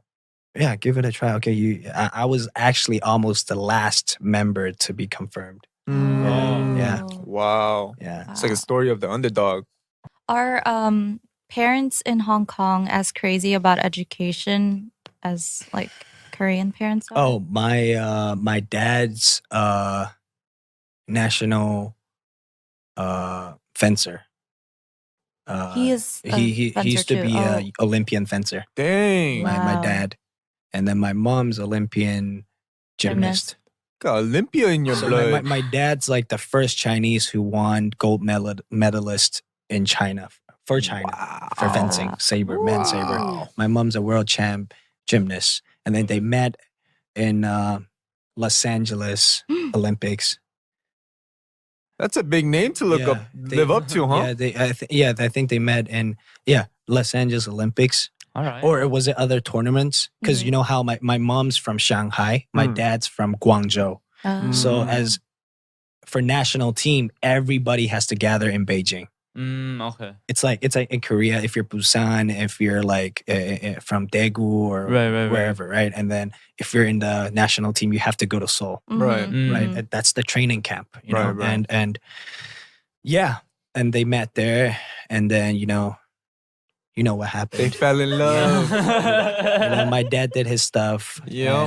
yeah, give it a try. Okay, I was actually almost the last member to be confirmed. Yeah. Wow. Yeah. It's like a story of the underdog. Are parents in Hong Kong as crazy about education as like Korean parents are? Oh, my dad's national fencer. He is a he fencer used to too. be Oh. a Olympian fencer. Dang. Wow. My dad, and then my mom's Olympian gymnast. Got Olympia in your So blood. my dad's like the first Chinese who won gold medalist in China for China for fencing, saber, men's saber. My mom's a world champ gymnast, and then they met in Los Angeles Olympics. That's a big name to live up to, huh? Yeah, I think they met in Los Angeles Olympics. All right. Or was it other tournaments? Because you know how my mom's from Shanghai, my dad's from Guangzhou. So as for national team, everybody has to gather in Beijing. Okay. It's like in Korea, if you're Busan, if you're like from Daegu or wherever, right? And then if you're in the national team, you have to go to Seoul, Right. right? That's the training camp, you know. Right. And and they met there, and then you know what happened. They fell in love. My dad did his stuff. Yeah.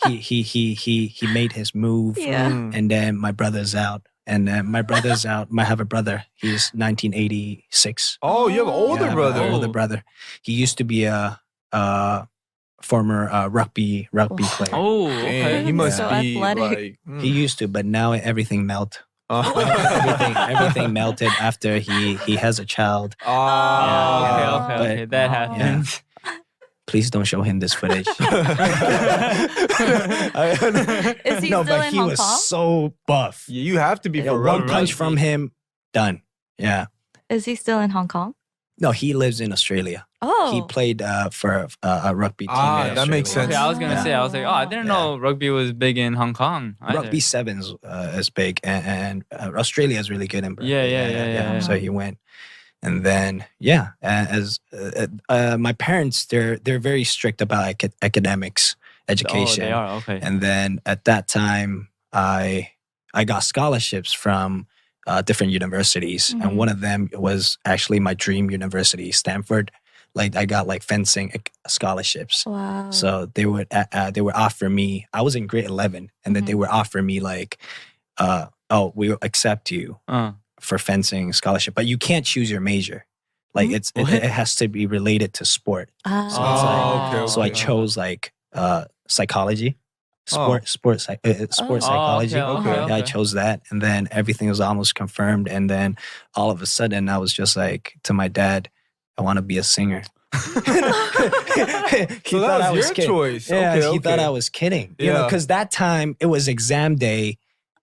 And, he made his move. Yeah. And then my brother's out. And then my brother's out. I have a brother. He's 1986. Oh, you have an older I have brother. an older brother. He used to be a former rugby player. Oh, Dang, okay. he must So be athletic. like. He used to, but now everything melted. Oh. Everything melted after he has a child. Oh. Okay. That happens. Please don't show him this footage. Is he No, still but in he Hong was Kong? so buff. You have to be for One rugby. punch from him, done. Yeah. Is he still in Hong Kong? No, he lives in Australia. Oh. He played for a rugby team. in that makes Australia. sense. Okay, I was gonna say, I was like, I didn't know rugby was big in Hong Kong. Either. Rugby sevens is big, and Australia is really good in rugby. Yeah. So he went, and then as my parents, they're very strict about academics, education. Oh, they are okay. And then at that time, I got scholarships from different universities, and one of them was actually my dream university, Stanford. Like I got like fencing scholarships. Wow. So they would offer me. I was in grade 11, and then they would offer me like, we'll accept you for fencing scholarship, but you can't choose your major. Like it has to be related to sport. So it's like, okay. so I chose like psychology, sports psychology. okay. Yeah, I chose that, and then everything was almost confirmed. And then all of a sudden, I was just like to my dad, "I want to be a singer." So that was your choice. Yeah, Okay, he thought okay. I was kidding. You know, Yeah. because that time it was exam day.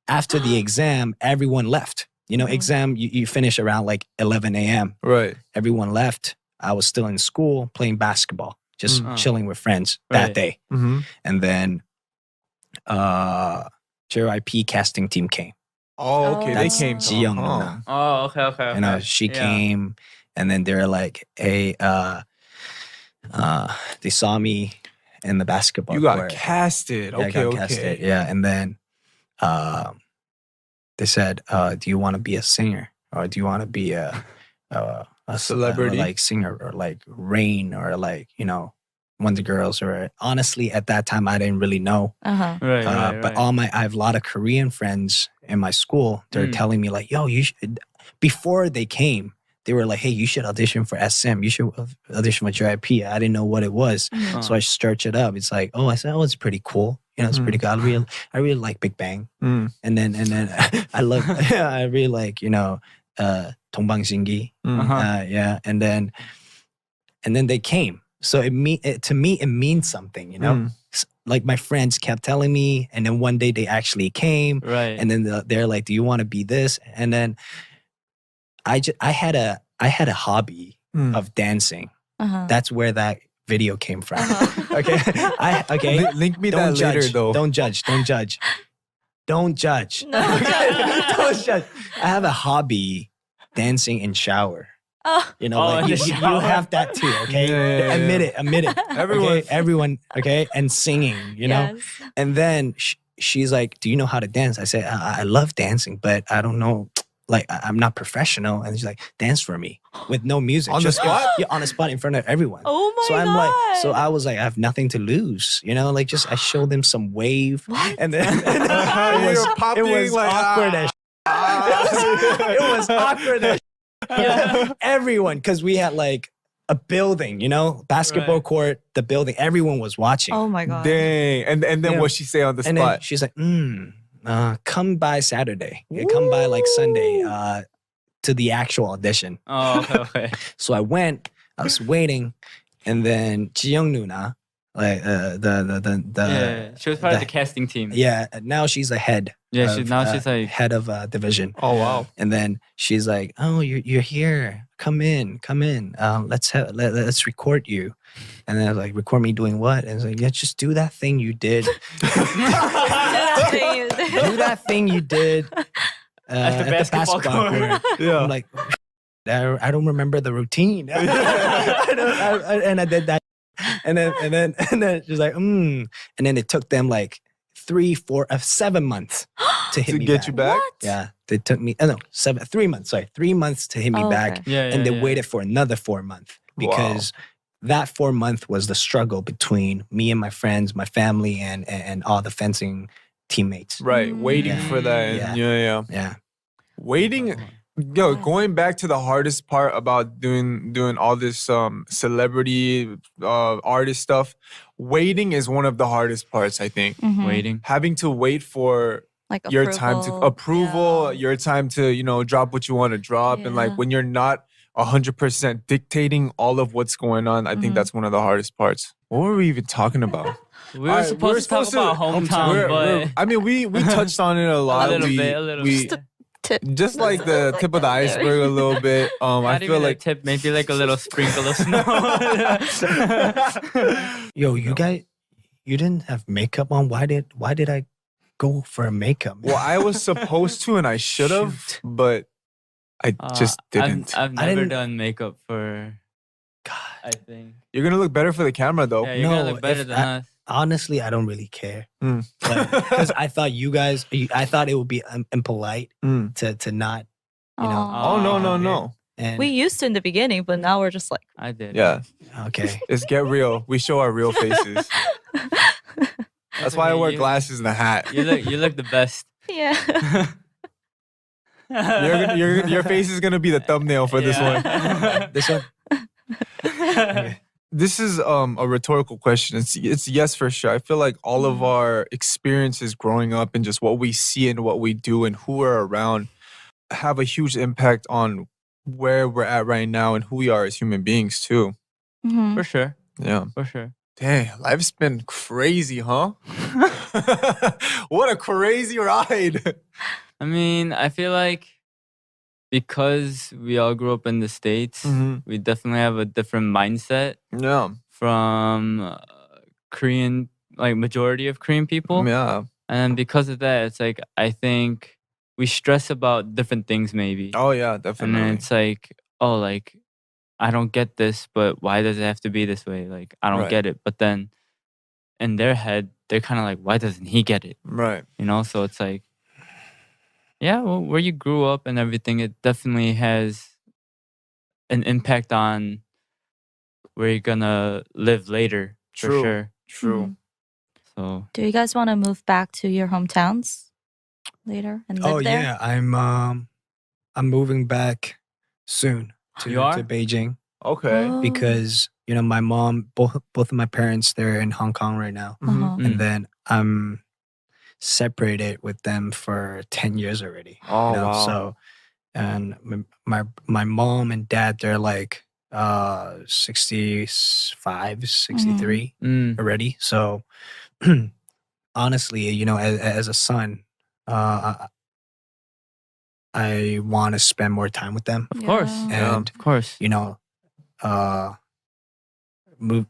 After the exam, everyone left. You know, exam you finish around like 11 a.m. Right. Everyone left. I was still in school playing basketball, just chilling with friends Right. that day. Mm-hmm. And then JYP casting team came. Oh, okay. That's they came to Jiyoung Hong Kong. Nuna. Oh, okay. You know, she came, and then they're like, "Hey, they saw me in the basketball You got court. casted. Yeah, I Okay, got okay. casted. Yeah, and then they said, "Do you want to be a singer, or do you want to be a Celebrity? like singer, or like Rain, or like Wonder Girls?" Or honestly, at that time, I didn't really know. Right. But I have a lot of Korean friends in my school. They're telling me like, "Yo, you should." Before they came, they were like, "Hey, you should audition for SM. You should audition for JYP." I didn't know what it was, so I searched it up. It's like, I said, it's pretty cool. It's pretty cool. I really like Big Bang, and then I really like Dongbang Shingi. And then they came. So to me it means something, Like my friends kept telling me, and then one day they actually came, Right. and then they're like, "Do you want to be this?" And then I had a hobby of dancing. That's where that video came from. Okay, Link me Don't that later, judge. though. Don't judge. Don't judge. Don't judge. No. Don't judge. I have a hobby, dancing in shower. Oh. You know, Oh, like in you the shower. have that too, okay? Yeah. Admit it. Everyone, okay? And singing, Yes. And then she's like, "Do you know how to dance?" I said, I love dancing, but I don't know. Like, I'm not professional." And she's like, "Dance for me with no music." On the spot? Yeah, on the spot in front of everyone. Oh my So I'm God. like, so I was like, I have nothing to lose, like just I showed them some wave, and then You were popping it was like, awkward as it was awkward as everyone, because we had like a building, basketball Right. court, the building, everyone was watching. Oh my God. Dang. And then Yeah. what she say on the And then spot? she's like, come by Saturday. Yeah, come by like Sunday. to the actual audition. Oh, okay. So I went. I was waiting, and then Jiyoung Nuna, like Yeah, she was part of the casting team. yeah. Now she's a head. Yeah, of, she's like head of division. Oh wow. And then she's like, "Oh, you're here. Come in. Let's record you." And then I was like, "Record me doing what?" And it's like, "Yeah, just do that thing you did. Do that thing you did at the basketball court." Yeah. I'm like, I don't remember the routine. And I did that. And then she's like, And then it took them like 7 months to hit To me get back. you back? Yeah, they took me. No, 3 months. Sorry, 3 months to hit me Oh, back, okay. Yeah, and they waited for another 4 months because that 4 month was the struggle between me and my friends, my family, and all the fencing teammates. Right. Waiting Yeah. for that. And yeah. Yeah. Waiting. Yo, going back to the hardest part about doing all this celebrity artist stuff, waiting is one of the hardest parts, I think. Mhm. Waiting. Having to wait for Like your time to approval, Yeah. your time to, drop what you want to drop. And like Yeah. when you're not 100% dictating all of what's going on, I think Mhm. that's one of the hardest parts. What were we even talking about? We were Alright, supposed to talk about hometown, We're- I mean, we touched on it a lot. a little we, bit. Tip. just like the tip of the iceberg a little bit. I Not feel even like a tip, maybe like a little sprinkle of snow. Yo, you guys, you didn't have makeup on. Why did I go for makeup? well, I was supposed to and I should have, Shoot. but I just didn't. I've I never didn't- done makeup for. God, I think. You're gonna look better for the camera though. Yeah, you're gonna No, look better if than us. honestly, I don't really care Mm. because I thought I thought it would be impolite Mm. to not, Aw. Oh no no Okay. no. and We used to in the beginning, but now we're just like, I did. Yeah, okay. it's get real. We show our real faces. That's why I wear You- glasses and a hat. You look the best. yeah. Your face is gonna be the thumbnail for this one. Yeah. This one, okay. This is a rhetorical question. It's yes for sure. I feel like all of our experiences growing up and just what we see and what we do and who we're around have a huge impact on where we're at right now and who we are as human beings too. Mhm. For sure. Yeah. For sure. Dang, life's been crazy, huh? What a crazy ride. I mean, I feel like because we all grew up in the States, Mhm. we definitely have a different mindset Yeah. from Korean, like majority of Korean people. Yeah. And because of that, it's like, I think we stress about different things maybe. Oh yeah, And definitely. then it's like, oh, like, I don't get this, but why does it have to be this way? Like, I don't Right. get it. But then in their head, they're kind of like, why doesn't he get it? Right. You know? So it's like, yeah, well, where you grew up and everything, it definitely has an impact on where you're gonna live later. For True. sure. True. So Do you guys want to move back to your hometowns later and live Oh there? yeah, I'm moving back soon to You are? Beijing Okay. Oh. because my mom, both of my parents, they're in Hong Kong right now, Mhm. Uh-huh. and then I'm separated with them for 10 years already. Oh wow. So, and my mom and dad, they're like 65, 63 mm, already. So, honestly, as a son, I want to spend more time with them. of course. Yeah. And Of course.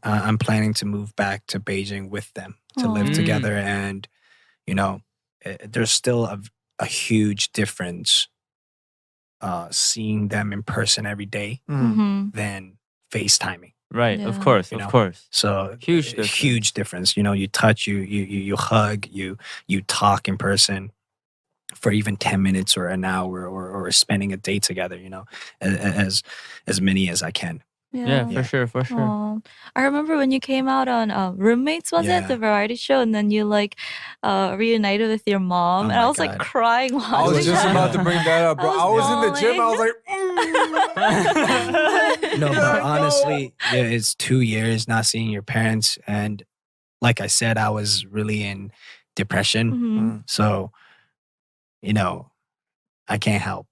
I'm planning to move back to Beijing with them to live Aw. together, and there's still a huge difference seeing them in person every day Mm. Mhm. than FaceTiming. Right. Of Yeah. course. You Of know. course. So Huge a difference. huge difference. You touch, you hug, you talk in person for even 10 minutes or an hour, or spending a day together. As many as I can. Yeah, for sure. For sure. Aw. I remember when you came out on Roommates, was Yeah. it the variety show, and then you like reunited with your mom, Oh and I my was like God. crying watching I was just that. about to bring that up, bro. I was in the gym. I was like, No, but Yo. honestly, yeah, it's 2 years not seeing your parents, and like I said, I was really in depression. Mhm. So, I can't help.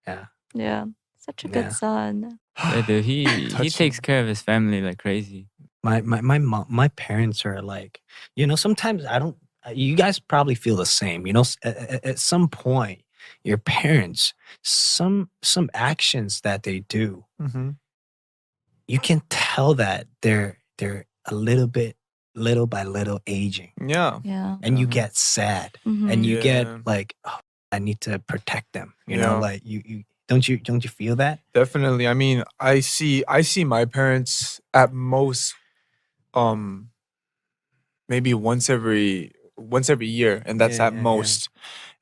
Yeah. Yeah. Such a Yeah. good son. Yeah, dude, he Touching. takes care of his family like crazy. My parents are like, sometimes I don't. You guys probably feel the same. At some point, your parents, some actions that they do, Mm-hmm. you can tell that they're a little by little aging, Yeah. Yeah. and you Mhm. get sad, Mhm. and you Yeah. get like, oh, I need to protect them. Yeah. Like you don't you feel that? Definitely. I mean, I see my parents at most maybe once every year, and that's Yeah, at yeah, yeah. most.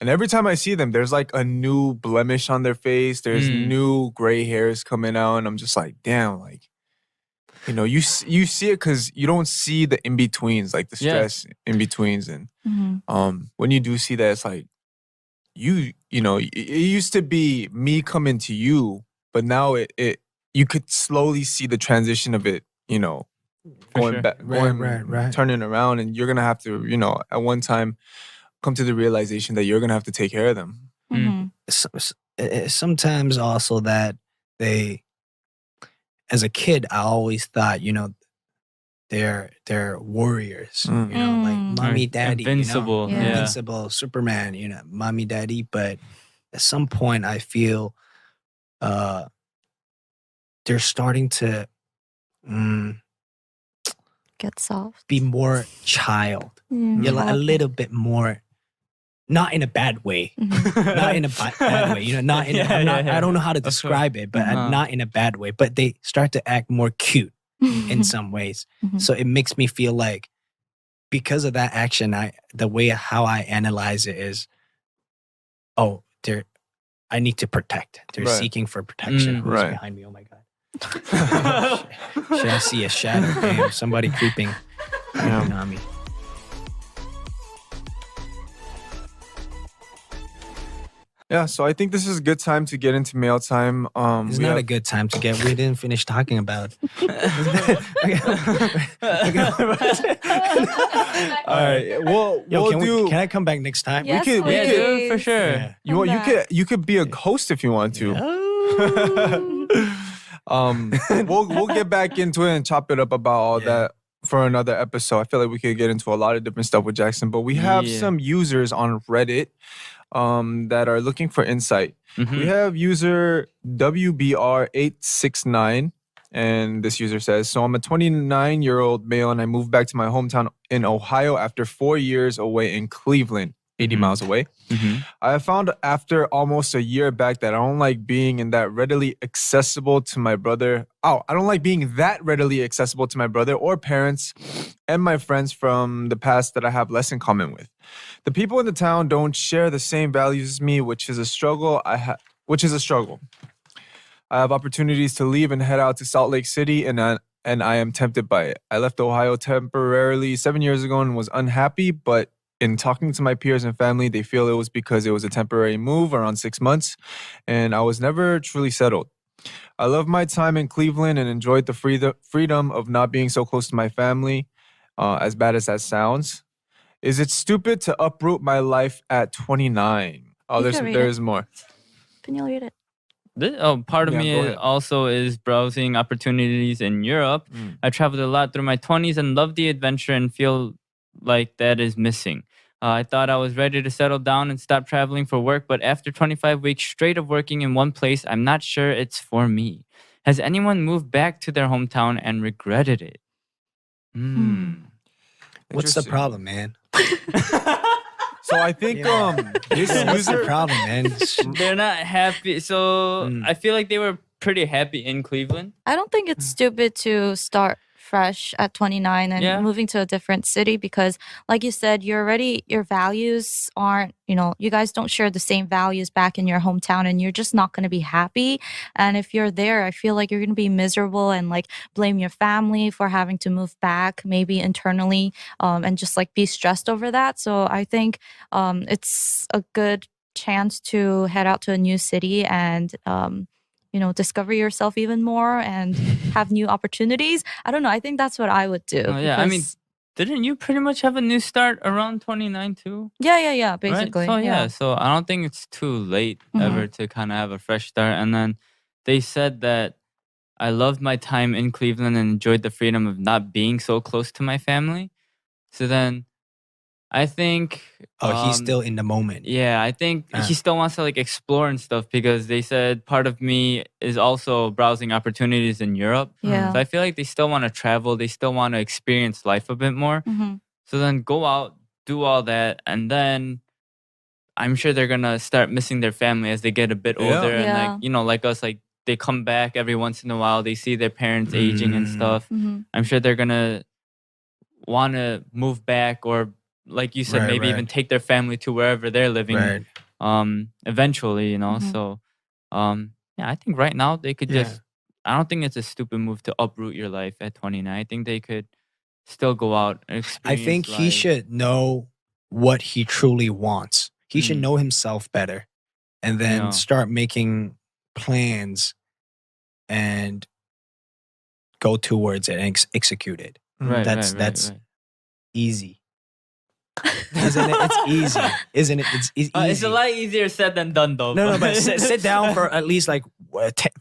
And every time I see them, there's like a new blemish on their face. There's Mm. new gray hairs coming out, and I'm just like, damn, like, you see it because you don't see the in betweens, like the Yeah. stress in betweens, and Mhm. when you do see that, it's like it used to be me coming to you, but now it you could slowly see the transition of it, For going sure. back, Right. turning around, and you're gonna have to, at one time come to the realization that you're gonna have to take care of them. Mhm. Sometimes also that they, as a kid, I always thought, they're warriors, Mm. like Mm. mommy, Or daddy, invincible. Yeah. Yeah. invincible, Superman, mommy, daddy. But at some point, I feel they're starting to Get soft. be more child, Mm, a okay. little bit more, not in a bad way. Mhm. Not in a bad way, not in. Yeah, I don't know how to Of course. describe it, but Uh-huh. not in a bad way. But they start to act more cute in some ways. Mhm. So it makes me feel like, because of that action, the way how I analyze it is, oh, I need to protect. They're Right. seeking for protection. Who's Right. behind me? Oh my god! Should I see a shadow? Damn, somebody creeping on me. Yeah, so I think this is a good time to get into mail time. It's We not have- a good time to get. We didn't finish talking about. All right. Well, Yo, we'll can I come back next time? Yes, could- we Yeah, could- dude, for please. sure. Yeah. you Come you could be a host if you want to. Yeah. We'll get back into it and chop it up about all Yeah. that for another episode. I feel like we could get into a lot of different stuff with Jackson, but we have Yeah. some users on Reddit that are looking for insight. Mhm. We have user WBR869, and this user says, so I'm a 29-year-old male and I moved back to my hometown in Ohio after 4 years away in Cleveland, 80 Mhm. miles away. Mhm. I have found after almost a year back that I don't like being in that readily accessible to my brother. I don't like being that readily accessible to my brother or parents and my friends from the past that I have less in common with. The people in the town don't share the same values as me, which is a struggle. I have opportunities to leave and head out to Salt Lake City, and I am tempted by it. I left Ohio temporarily 7 years ago and was unhappy, but in talking to my peers and family, they feel it was because it was a temporary move around 6 months, and I was never truly settled. I love my time in Cleveland and enjoyed the freedom of not being so close to my family, as bad as that sounds. Is it stupid to uproot my life at 29? Oh, You can read there's more. Can you read it? Part of Yeah, go me ahead. also is browsing opportunities in Europe. Mm. I traveled a lot through my 20s and loved the adventure and feel like that is missing. I thought I was ready to settle down and stop traveling for work, but after 25 weeks straight of working in one place, I'm not sure it's for me. Has anyone moved back to their hometown and regretted it? What's the Interesting. problem, man? So I think this What's the user problem, man? They're not happy. So I feel like they were pretty happy in Cleveland. I don't think it's stupid to start fresh at 29 and Yeah. moving to a different city because, like you said, your values aren't, you guys don't share the same values back in your hometown and you're just not going to be happy. And if you're there, I feel like you're going to be miserable and like blame your family for having to move back, maybe internally, and just like be stressed over that. So I think it's a good chance to head out to a new city and discover yourself even more and have new opportunities. I don't know. I think that's what I would do. Oh, yeah, I mean, because didn't you pretty much have a new start around 29 too? Yeah, Right? basically. So so I don't think it's too late ever to kind of have a fresh start. And then they said that I loved my time in Cleveland and enjoyed the freedom of not being so close to my family. So then I think He's still in the moment. yeah, I think he still wants to like explore and stuff because they said part of me is also browsing opportunities in Europe. Yeah. So I feel like they still want to travel, they still want to experience life a bit more. So then go out, do all that, and then I'm sure they're gonna start missing their family as they get a bit older and Yeah. like, you know, like us, like they come back every once in a while, they see their parents aging and stuff. I'm sure they're gonna want to move back or like you said, Right, maybe even right. take their family to wherever they're living Right. eventually, you know. So yeah, I think right now they could Yeah. just I don't think it's a stupid move to uproot your life at 29. I think they could still go out and I experience think he life. should know what he truly wants. He should know himself better and then Yeah. start making plans and go towards it and execute it. Right, That's right. easy. Isn't it? It's easy. Isn't it? It's easy. It's a lot easier said than done though. No, but sit down for at least like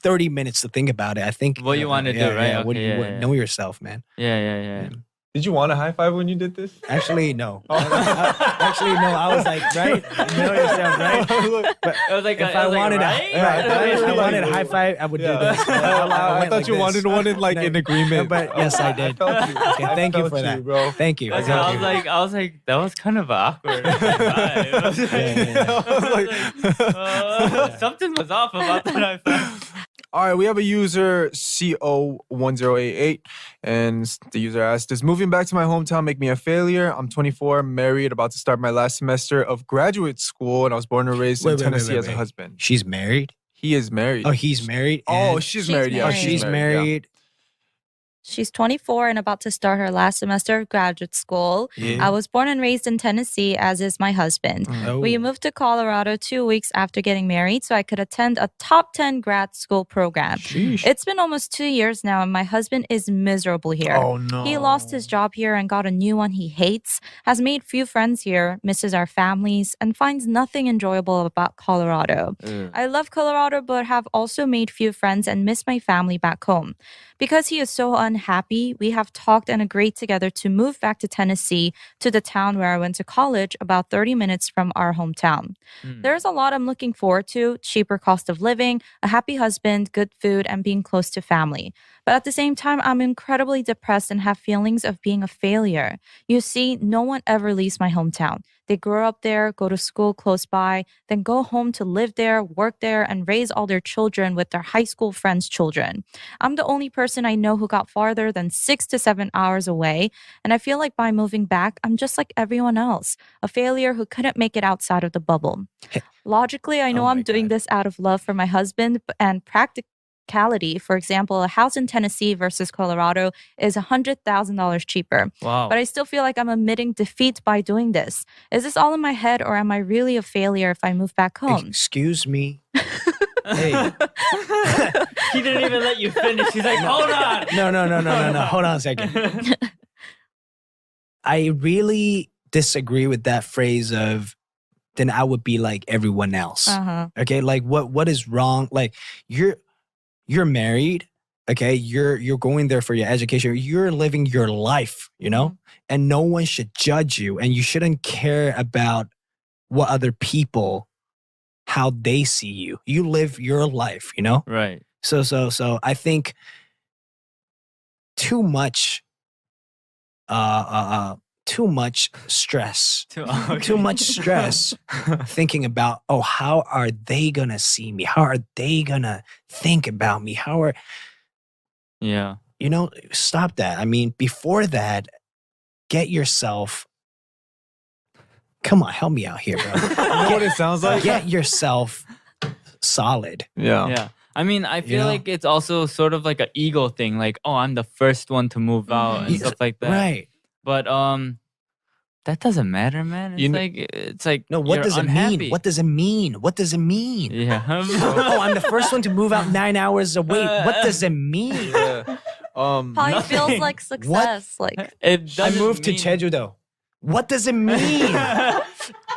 30 minutes to think about it. I think What you wanna do, right? Yeah, what do Okay, you yeah. know yourself, man? Yeah. Did you want a high five when you did this? Actually, no. Actually, no. I was like, right? You know yourself, right? But It was like if I wanted right? I wanted a high five, I would do this. I went thought like you this. wanted one in like No, in agreement. but yes, I did. felt you. Okay, I thank you felt for that, bro. Thank you. That's Thank why you. I was like, that was kind of awkward. I was like, something was off about that high five. All right, we have a user CO1088, and the user asked, "Does moving back to my hometown make me a failure? I'm 24, married, about to start my last semester of graduate school, and I was born and raised in Tennessee as a husband." She's married. He is married. Oh, he's married. Oh, and- she's She's married. Yeah, oh, married. she's yeah. married. She's 24 and about to start her last semester of graduate school. Yeah. I was born and raised in Tennessee, as is my husband. Oh. We moved to Colorado 2 weeks after getting married so I could attend a top 10 grad school program. Sheesh. It's been almost 2 years now, and my husband is miserable here. Oh no. He lost his job here and got a new one he hates, has made few friends here, misses our families, and finds nothing enjoyable about Colorado. I love Colorado, but have also made few friends and miss my family back home. Because he is so unhappy, we have talked and agreed together to move back to Tennessee, to the town where I went to college, about 30 minutes from our hometown. There's a lot I'm looking forward to: cheaper cost of living, a happy husband, good food, and being close to family. But at the same time, I'm incredibly depressed and have feelings of being a failure. You see, no one ever leaves my hometown. They grow up there, go to school close by, then go home to live there, work there, and raise all their children with their high school friends' children. I'm the only person I know who got farther than 6 to 7 hours away, and I feel like by moving back, I'm just like everyone else, a failure who couldn't make it outside of the bubble. Logically, I know Oh I'm my doing God. this out of love for my husband, and practicality. For example, a house in Tennessee versus Colorado is $100,000 cheaper. Wow. But I still feel like I'm admitting defeat by doing this. Is this all in my head, or am I really a failure if I move back home? Excuse me. Hey. He didn't even let you finish. He's like, hold on. No. Hold on a second. I really disagree with that phrase of, then I would be like everyone else. Uh-huh. Okay, like what is wrong? Like you're married. Okay, you're going there for your education. You're living your life, you know, and no one should judge you, and you shouldn't care about what other people, how they see you. You live your life, you know. Right. So I think too much stress. Too much stress thinking about, oh, how are they gonna see me? How are they gonna think about me? Yeah. You know, stop that. I mean, before that, get yourself, come on, help me out here, bro. You know what it sounds like? Get yourself solid. Yeah. Yeah. I mean, I feel know? like it's also sort of like an ego thing. Like, oh, I'm the first one to move out and Yeah, stuff like that. Right. But that doesn't matter, man. It's like No, what you're does it unhappy. mean? What does it mean? What does it mean? Yeah. Oh, I'm the first one to move out 9 hours away. What does it mean? Yeah. Probably feels Nothing. like success. Like It I doesn't moved to mean- Jeju-do. What does it mean?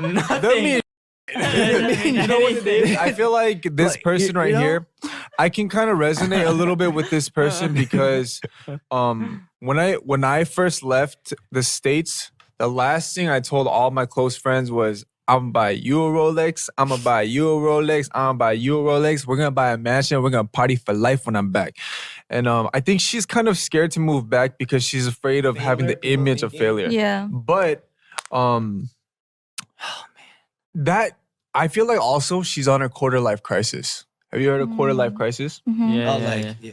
Nothing. You know what it is? I feel like this Like, person you right know? here, I can kind of resonate a little bit with this person because when I first left the States, the last thing I told all my close friends was, I'm gonna buy you a Rolex, I'm gonna buy you a Rolex, I'm gonna buy you a Rolex, we're gonna buy a mansion, we're gonna party for life when I'm back. And I think she's kind of scared to move back because she's afraid of having the Failure, people image of thinking. failure. yeah. But that I feel like also she's on a quarter life crisis. Have you heard of quarter life crisis? Mhm. Yeah, Oh, yeah, like yeah.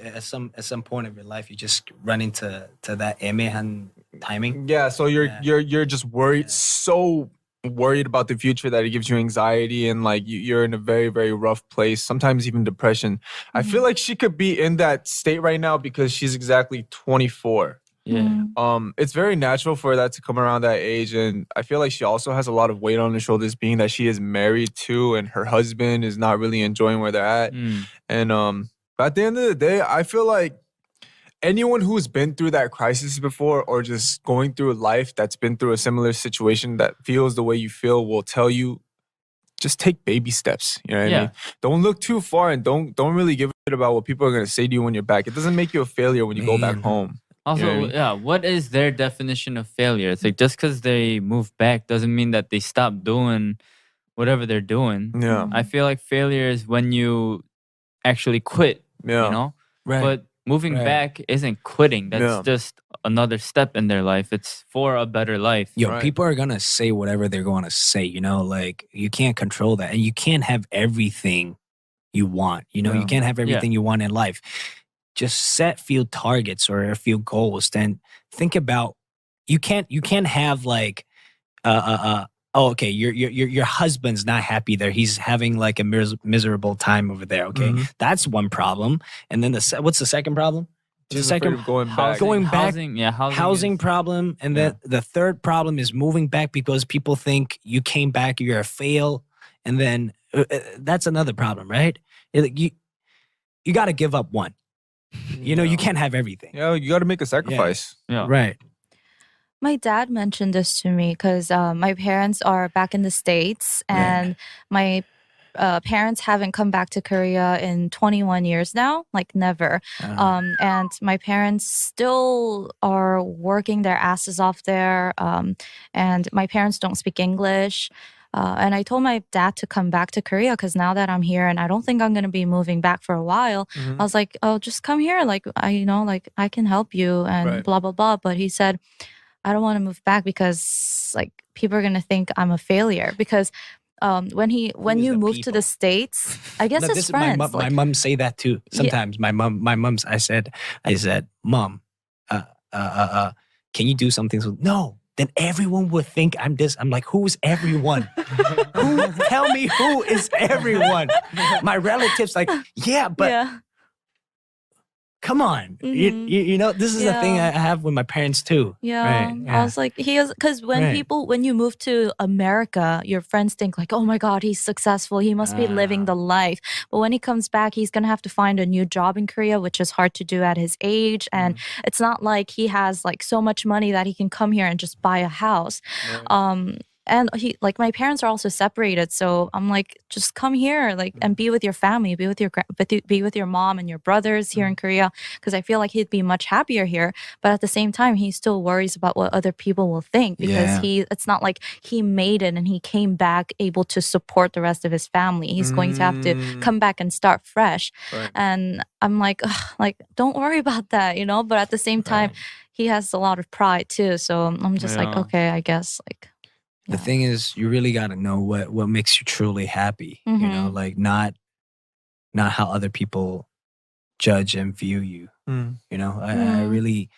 at some point of your life, you just run into that 애매한 timing. Yeah, so Yeah. you're just worried, so worried about the future that it gives you anxiety and like you're in a very, very rough place, sometimes even depression. I feel like she could be in that state right now because she's exactly 24. Yeah. It's very natural for that to come around that age, and I feel like she also has a lot of weight on her shoulders, being that she is married too, and her husband is not really enjoying where they're at. Mm. And but at the end of the day, I feel like anyone who's been through that crisis before, or just going through life that's been through a similar situation that feels the way you feel, will tell you just take baby steps. You know what I Yeah. mean? Don't look too far, and don't really give a shit about what people are gonna say to you when you're back. It doesn't make you a failure when you go back Man. home. Also, You know what I mean? yeah, what is their definition of failure? It's like just because they move back doesn't mean that they stop doing whatever they're doing. Yeah. I feel like failure is when you actually quit, Yeah. you know? Right. But moving Right. back isn't quitting. That's Yeah. just another step in their life. It's for a better life. Yo, Right. people are gonna say whatever they're gonna say, you know, like you can't control that. And you can't have everything you want. You know, Yeah. you can't have everything you want in life. Just set few targets or a few goals. Then think about you can't have like oh, okay, your husband's not happy there. He's having like a miserable time over there. Okay. Mhm. That's one problem. And then what's the second problem? Just The afraid second of going back. Housing, Going back- housing, yeah, housing is- problem, and then the third problem is moving back because people think you came back, you're a fail, and then that's another problem, right? You got to give up one. You know, you can't have everything. Yeah, you got to make a sacrifice. yeah. Right. My dad mentioned this to me because my parents are back in the States, Right. and my parents haven't come back to Korea in 21 years now, like never. And my parents still are working their asses off there. And my parents don't speak English. And I told my dad to come back to Korea because now that I'm here and I don't think I'm going to be moving back for a while, I was like, oh, just come here. Like, I can help you and Right. blah, blah, blah. But he said, I don't want to move back because like people are going to think I'm a failure because when is you the move to people? the States, I guess No, his this is friends. my like, mom say that too. Sometimes my mom's I said, Mom, can you do something? So no, then everyone would think I'm this. I'm like, who's everyone? Tell me who is everyone? My relatives like, yeah, but yeah. come on. Mhm. You know, this is the thing I Yeah. have with my parents too. Yeah, Right, I was like, he is because when Right. when you move to America, your friends think like, oh my God, he's successful. He must be living the life. But when he comes back, he's gonna have to find a new job in Korea, which is hard to do at his age. And it's not like he has like so much money that he can come here and just buy a house. And he like my parents are also separated, so I'm like, just come here, like, and be with your family, be with your be with your mom and your brothers here in Korea, because I feel like he'd be much happier here. But at the same time, he still worries about what other people will think because Yeah. it's not like he made it and he came back able to support the rest of his family. He's going to have to come back and start fresh. Right. And I'm like, ugh, like, don't worry about that, you know. But at the same time, he has a lot of pride too. So I'm just like, Yeah. okay, I guess like. The Yeah. thing is, you really got to know what makes you truly happy. You know, Mhm. like not how other people judge and view you. Mm. You know, I Mhm. really,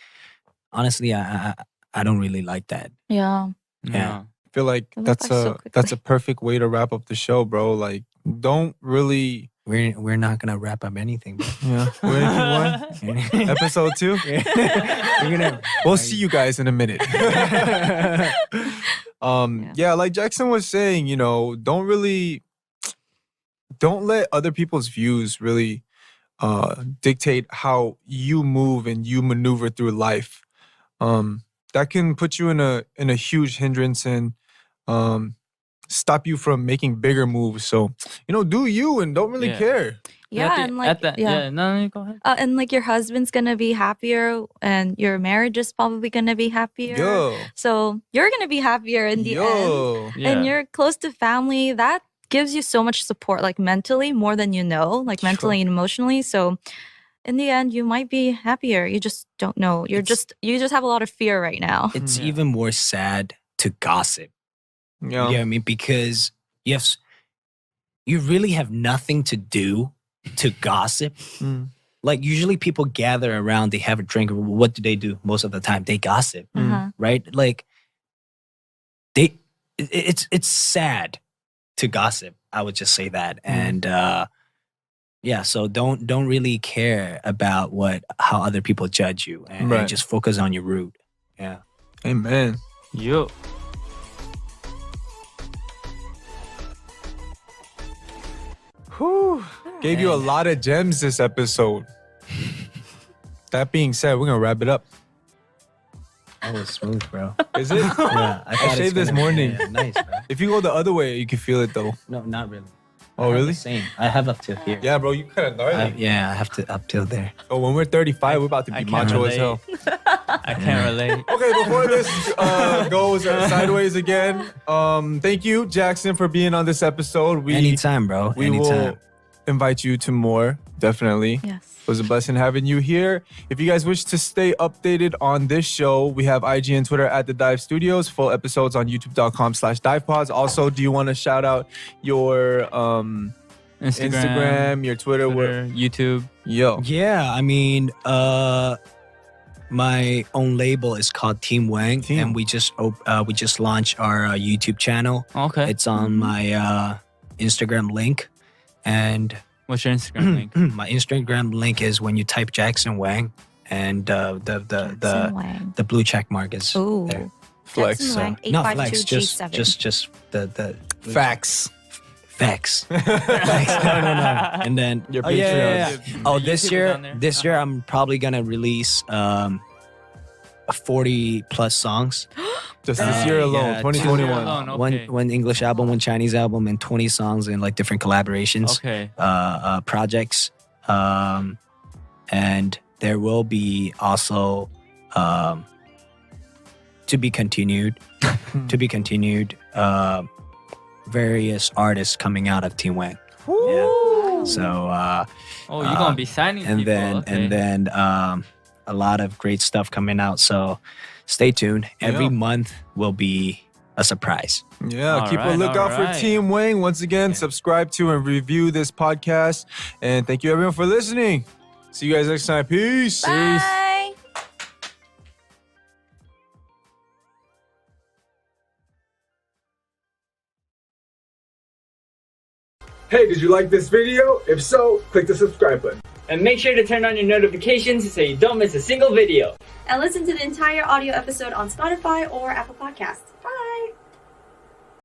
honestly, I don't really like that. Yeah. Yeah. I feel like It went that's by so a that's a quickly. perfect way to wrap up the show, bro. Like, don't really. We're not gonna wrap up anything, bro. Yeah. Episode 2. We're gonna. We'll see you guys in a minute. Yeah, like Jackson was saying, you know, don't let other people's views really dictate how you move and you maneuver through life. That can put you in a huge hindrance and stop you from making bigger moves. So, do you and don't really Yeah. care. Yeah, and like no, go ahead. and like your husband's gonna be happier, and your marriage is probably gonna be happier. Yo. So you're gonna be happier in the end, Yo. Yeah. and you're close to family. That gives you so much support, like mentally, more than like mentally and emotionally. So in the end, you might be happier. You just don't know. You just have a lot of fear right now. It's Yeah. even more sad to gossip. Yeah. You know what I mean? Because you really have nothing to do to gossip. Mm. Like usually people gather around, they have a drink. What do they do most of the time? They gossip, Uh-huh. right? Like it's sad to gossip. I would just say that. And so don't really care about how other people judge you, and Right. just focus on your root. Yeah. Amen. Yo. Whew. Gave you a lot of gems this episode. That being said, we're gonna wrap it up. That was smooth, bro. Is it? Yeah, I thought it's shaved this gonna be- morning. yeah, nice, bro. If you go the other way, you can feel it though. No, not really. Oh, really? Same. I have up till here. Yeah, bro, you kind of gnarly. I have to up till there. Oh, when we're 35, we're about to I be can't macho as relate. hell. I can't relate. Okay, before this goes sideways again, thank you, Jackson, for being on this episode. Anytime, bro. We Anytime. will invite you to more, definitely. Yes. It was a blessing having you here. If you guys wish to stay updated on this show, we have IG and Twitter at The Dive Studios. Full episodes on youtube.com/divepods. Also, do you want to shout out your Instagram, your Twitter? YouTube. Yo. Yeah, I mean, my own label is called Team Wang, Team. and we just launched our YouTube channel. Okay. It's on my Instagram link, and What's your Instagram link? my Instagram link is when you type Jackson Wang, and Jackson Wang. the blue check mark is Ooh. there. Flex. Jackson Wang, Not flex, 852G7. just the Facts. facts. Facts. No. And then Your oh, yeah, Patreon. yeah, yeah. Oh, YouTube this is year, on there. I'm probably gonna release 40 plus songs. Just this year alone, yeah, 2021. This year alone. Okay. One English album, one Chinese album, and 20 songs in like different collaborations, Okay. projects. And there will be also to be continued, various artists coming out of Team Wang. Yeah. So Oh, you're gonna be signing and people. then a lot of great stuff coming out. So stay tuned. Every Yeah. month will be a surprise. Yeah, All keep a right, lookout all for right. Team Wang. Once again, subscribe to and review this podcast. And thank you everyone for listening. See you guys next time. Peace. Bye. Hey, did you like this video? If so, click the subscribe button. And make sure to turn on your notifications so you don't miss a single video. And listen to the entire audio episode on Spotify or Apple Podcasts.